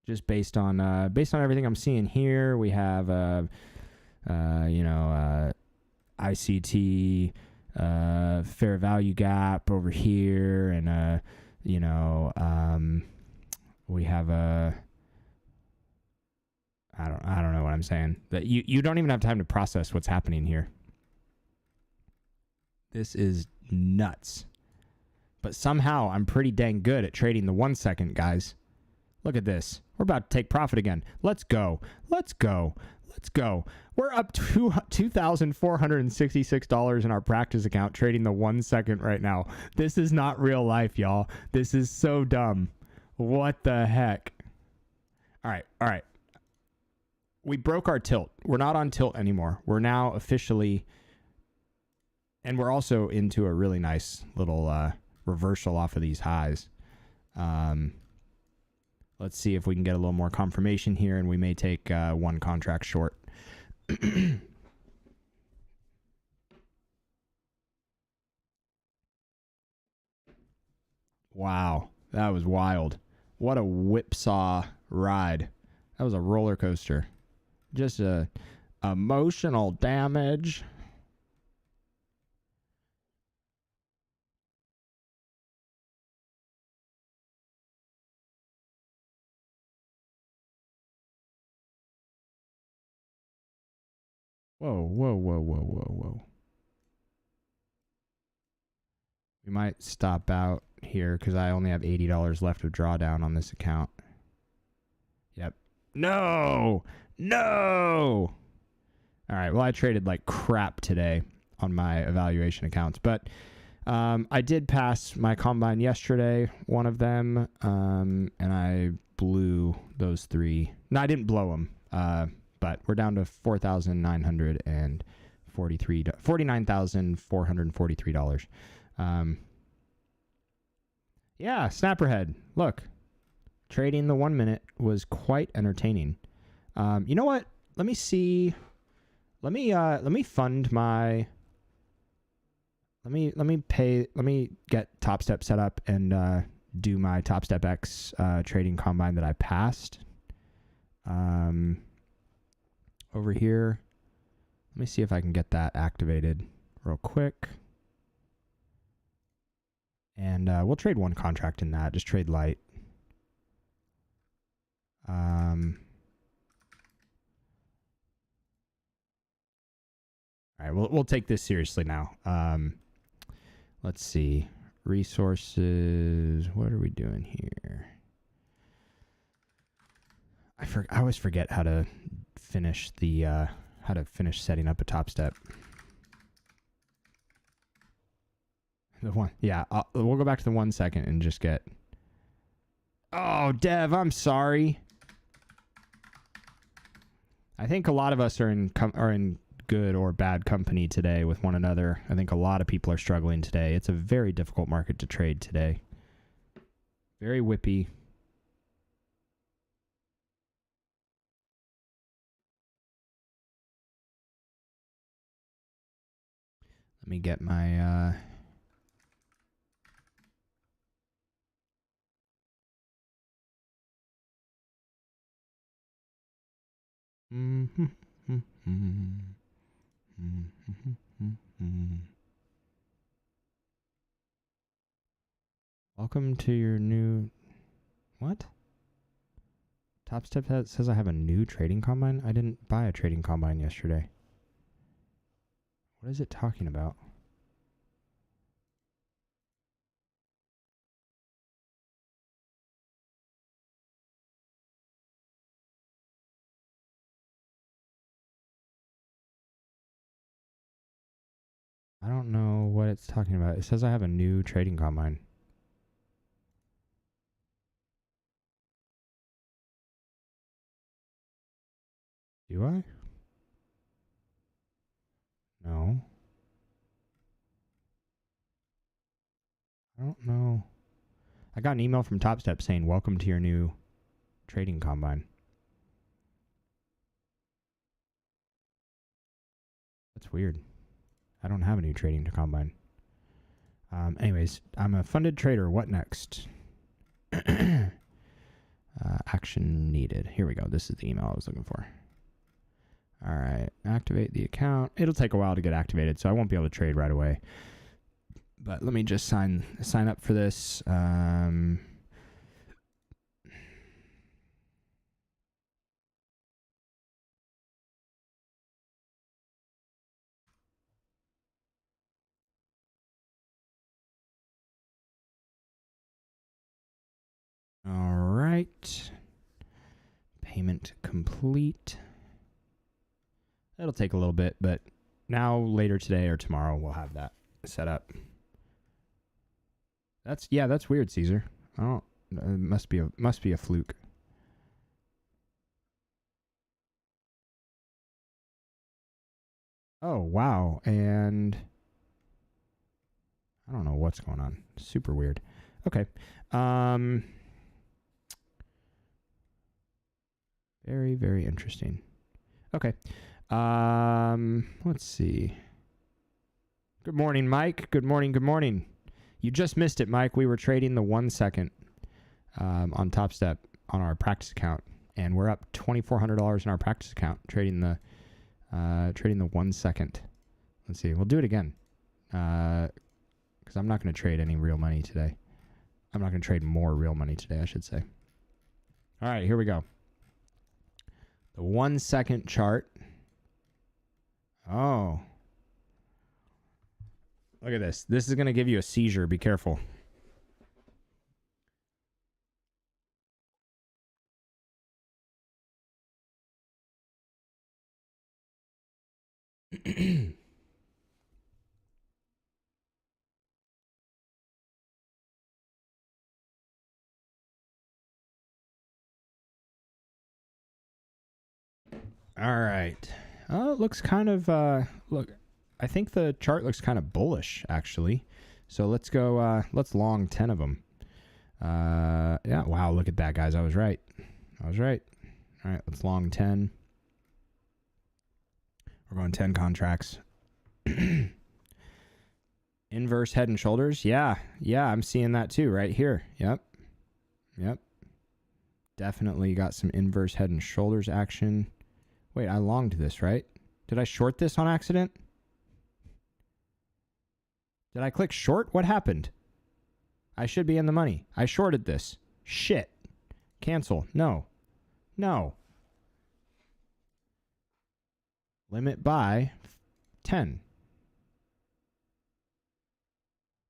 [SPEAKER 1] Just based on everything I'm seeing here, we have ICT fair value gap over here, and we have a I don't know what I'm saying. That you don't even have time to process what's happening here. This is nuts. But somehow I'm pretty dang good at trading the 1 second, guys. Look at this. We're about to take profit again. Let's go. Let's go. Let's go. We're up $2,466 in our practice account trading the 1 second right now. This is not real life, y'all. This is so dumb. What the heck? All right. All right. We broke our tilt. We're not on tilt anymore. We're now officially... And we're also into a really nice little reversal off of these highs. Let's see if we can get a little more confirmation here, and we may take one contract short. Wow, that was wild. What a whipsaw ride. That was a roller coaster. Just emotional damage. Whoa, whoa, whoa, whoa, whoa, whoa. We might stop out here because I only have $80 left of drawdown on this account. Yep. No! No! All right, well, I traded like crap today on my evaluation accounts, but I did pass my combine yesterday, one of them, and I blew those three. No, I didn't blow them. But we're down to $49,443. Yeah, Snapperhead. Look, trading the 1 minute was quite entertaining. You know what? Let me see. Let me fund my. Let me get TopStep set up and do my TopStep X trading combine that I passed. Over here. Let me see if I can get that activated real quick. And we'll trade one contract in that. Just trade light. All right, we'll take this seriously now. Let's see. Resources. What are we doing here? I always forget how to finish the setting up a TopStep. The one, yeah. We'll go back to the 1 second and just get. Oh, Dev, I'm sorry. I think a lot of us are in good or bad company today with one another. I think a lot of people are struggling today. It's a very difficult market to trade today. Very whippy. Let me get my Welcome to your new... What? TopStep says I have a new trading combine? I didn't buy a trading combine yesterday. What is it talking about? I don't know what it's talking about. It says I have a new trading combine. Do I? No. I don't know. I got an email from TopStep saying, welcome to your new trading combine. That's weird. I don't have a new trading combine. Anyways, I'm a funded trader. What next? Action needed. Here we go. This is the email I was looking for. All right. Activate the account. It'll take a while to get activated, so I won't be able to trade right away. But let me just sign up for this. All right. Payment complete. It'll take a little bit, but now later today or tomorrow we'll have that set up. That's weird, Caesar. I don't. It must be a fluke. Oh wow, and I don't know what's going on. Super weird. Okay. Very, very interesting. Okay. Let's see. Good morning, Mike. Good morning. Good morning. You just missed it, Mike. We were trading the 1 second on TopStep on our practice account, and we're up $2,400 in our practice account trading the 1 second. Let's see. We'll do it again because I'm not going to trade any real money today. I'm not going to trade more real money today, I should say. All right, here we go. The 1 second chart. Oh. Look at this. This is going to give you a seizure. Be careful. All right. Oh, it looks kind of, look, I think the chart looks kind of bullish, actually. So let's go, let's long 10 of them. Yeah, wow, look at that, guys. I was right. All right, let's long 10. We're going 10 contracts. Inverse head and shoulders. Yeah, I'm seeing that too right here. Yep. Definitely got some inverse head and shoulders action. Wait, I longed this, right? Did I short this on accident? Did I click short? What happened? I should be in the money. I shorted this. Shit. Cancel. No. Limit buy 10.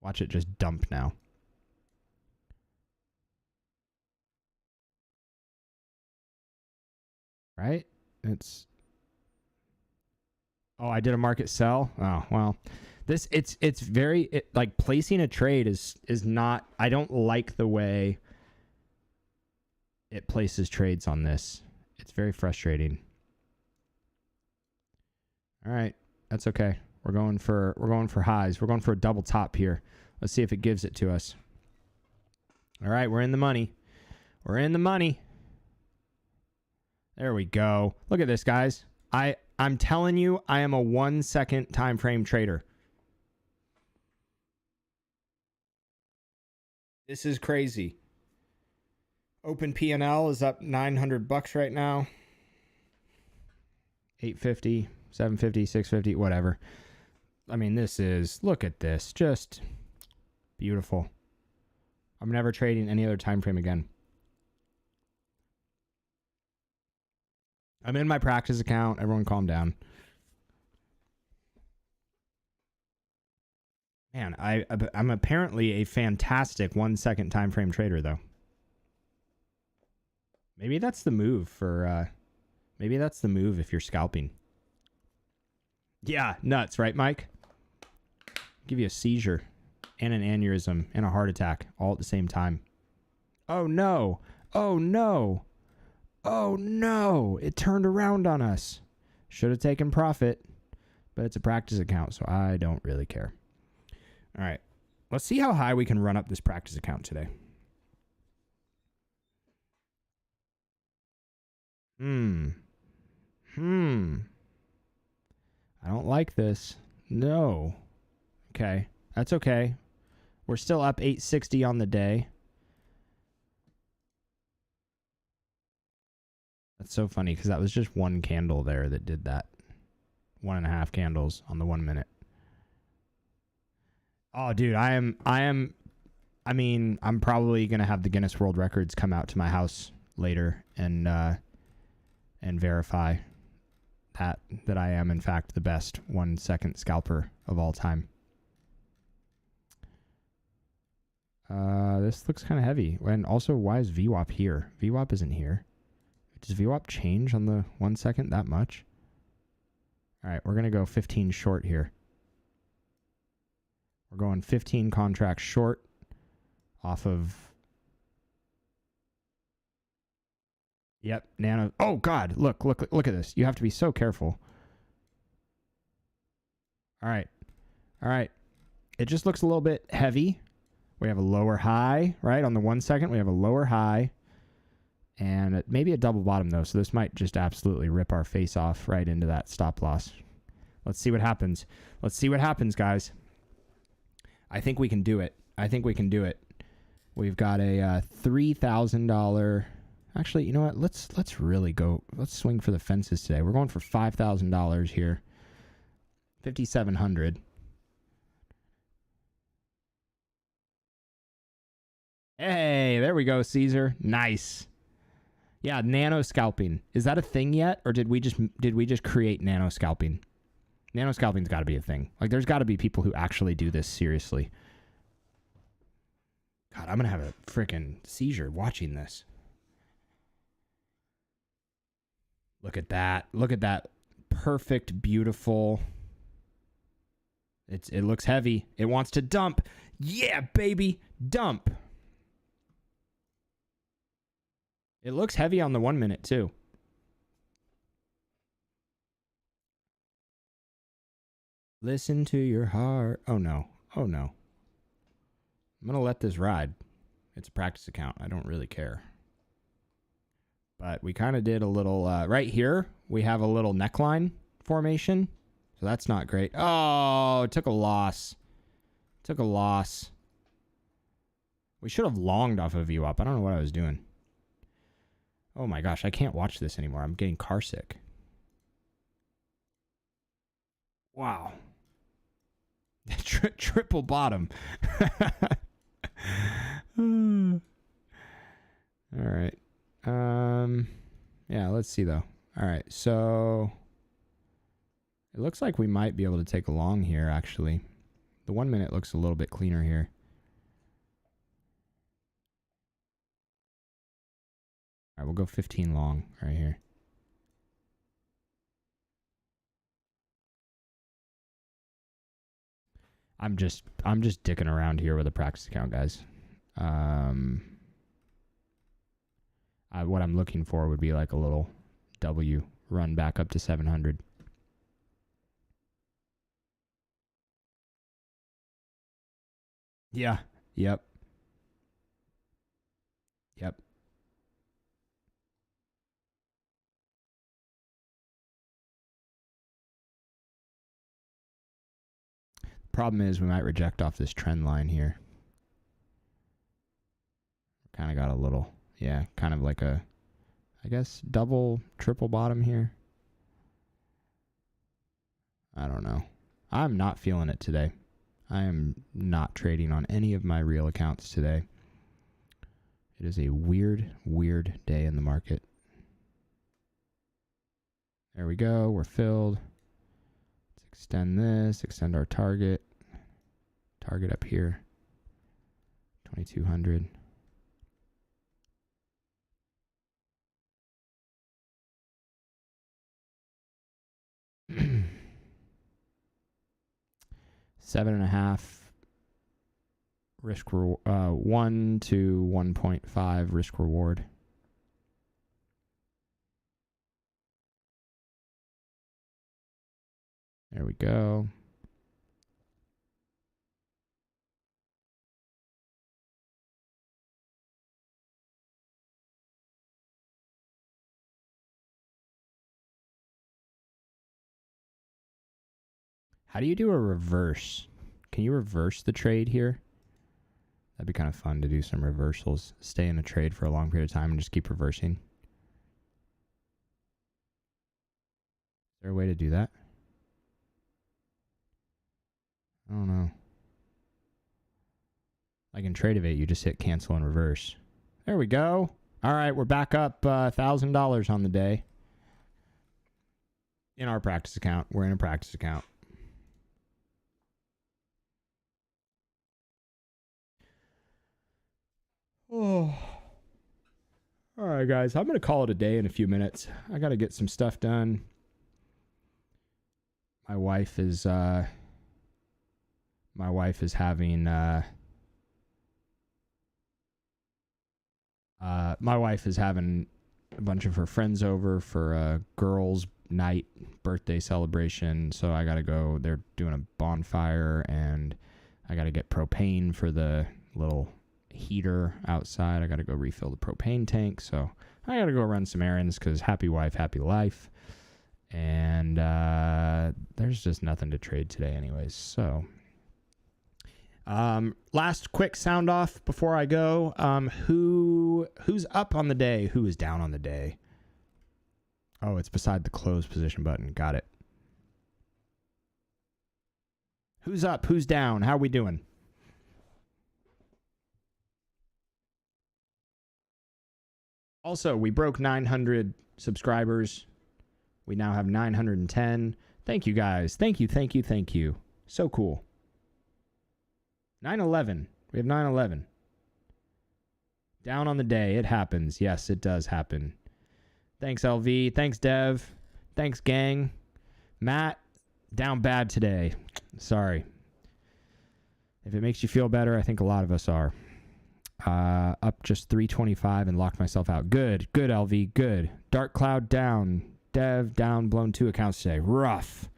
[SPEAKER 1] Watch it just dump now. Right? It's... Oh, I did a market sell? Oh, well. It's very like placing a trade is not, I don't like the way it places trades on this. It's very frustrating. All right, that's okay. We're going for highs. We're going for a double top here. Let's see if it gives it to us. All right, we're in the money. We're in the money. There we go. Look at this, guys. I'm telling you, I am a 1 second time frame trader. This is crazy. Open P&L is up $900 right now. 850, 750, 650, whatever. I mean, this is, look at this. Just beautiful. I'm never trading any other time frame again. I'm in my practice account. Everyone calm down. Man, I'm apparently a fantastic 1 second time frame trader, though. Maybe that's the move for, maybe that's the move if you're scalping. Yeah, nuts, right, Mike? Give you a seizure and an aneurysm and a heart attack all at the same time. Oh, no. Oh, no. Oh, no. It turned around on us. Should have taken profit, but it's a practice account, so I don't really care. All right. Let's see how high we can run up this practice account today. I don't like this. No. Okay. That's okay. We're still up 860 on the day. That's so funny because that was just one candle there that did that. 1.5 candles on the 1 minute. Oh, dude, I'm probably going to have the Guinness World Records come out to my house later and verify that I am, in fact, the best 1 second scalper of all time. This looks kind of heavy. And also, why is VWAP here? VWAP isn't here. Does VWAP change on the 1 second that much? All right, we're going to go 15 short here. We're going 15 contracts short off of... Yep, nano. Oh, God, look at this. You have to be so careful. All right. It just looks a little bit heavy. We have a lower high, right? On the 1 second, we have a lower high. And maybe a double bottom, though. So this might just absolutely rip our face off right into that stop loss. Let's see what happens. Let's see what happens, guys. I think we can do it. We've got a $3,000... Actually, you know what? Let's really go. Let's swing for the fences today. We're going for $5,000 here. 5,700. Hey, there we go, Caesar. Nice. Yeah, nano scalping. Is that a thing yet, or did we just create nano scalping? Nano scalping's got to be a thing. Like, there's got to be people who actually do this seriously. God, I'm gonna have a freaking seizure watching this. Look at that. Look at that. Perfect, beautiful. It looks heavy. It wants to dump. Yeah, baby. Dump. It looks heavy on the 1 minute, too. Listen to your heart. Oh, no. Oh, no. I'm going to let this ride. It's a practice account. I don't really care. But we kind of did a little, right here, we have a little neckline formation. So that's not great. Oh, it took a loss. We should have longed off of VWAP. I don't know what I was doing. Oh my gosh, I can't watch this anymore. I'm getting car sick. Wow. Triple bottom. All right. Yeah, let's see though. All right, so it looks like we might be able to take a long here, actually. The 1 minute looks a little bit cleaner here. All right, we'll go 15 long right here. I'm just dicking around here with a practice account, guys. What I'm looking for would be like a little W run back up to 700. Yeah. Yep. Problem is we might reject off this trend line here. Kind of got a little, yeah, kind of like a, I guess, double, triple bottom here. I don't know. I'm not feeling it today. I am not trading on any of my real accounts today. It is a weird, weird day in the market. There we go. We're filled. Let's extend this, extend our target. Target up here, 2200. Seven and a half risk 1 to 1.5 risk reward. There we go. How do you do a reverse? Can you reverse the trade here? That'd be kind of fun to do some reversals. Stay in a trade for a long period of time and just keep reversing. Is there a way to do that? I don't know. Like in Tradeovate, you just hit cancel and reverse. There we go. All right, we're back up $1,000 on the day. In our practice account. We're in a practice account. Oh. All right, guys. I'm going to call it a day in a few minutes. I got to get some stuff done. My wife is having a bunch of her friends over for a girls' night birthday celebration. So I got to go. They're doing a bonfire, and I got to get propane for the little heater outside. I got to go refill the propane tank. So I got to go run some errands because happy wife, happy life. And there's just nothing to trade today anyways. So last quick sound off before I go. Who's up on the day? Who is down on the day? Oh, it's beside the close position button. Got it. Who's up? Who's down? How are we doing? Also, we broke 900 subscribers. We now have 910. Thank you, guys. Thank you, thank you, thank you. So cool. 911. We have 911. Down on the day. It happens. Yes, it does happen. Thanks, LV. Thanks, Dev. Thanks, gang. Matt, down bad today. Sorry. If it makes you feel better, I think a lot of us are. Up just 325 and locked myself out. Good, LV, good. Dark Cloud down. Dev down, blown 2 accounts today. Rough.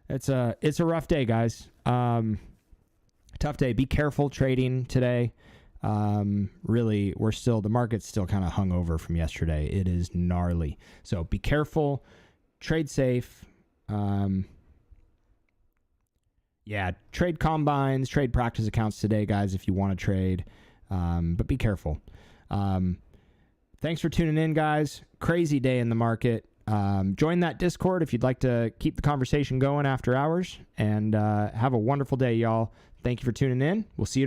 [SPEAKER 1] It's a rough day, guys. Tough day. Be careful trading today. Really, the market's still kind of hung over from yesterday. It is gnarly. So be careful. Trade safe. Yeah, trade combines, trade practice accounts today, guys, if you want to trade. But be careful. Thanks for tuning in, guys. Crazy day in the market. Join that Discord if you'd like to keep the conversation going after hours. And have a wonderful day, y'all. Thank you for tuning in. We'll see you tomorrow.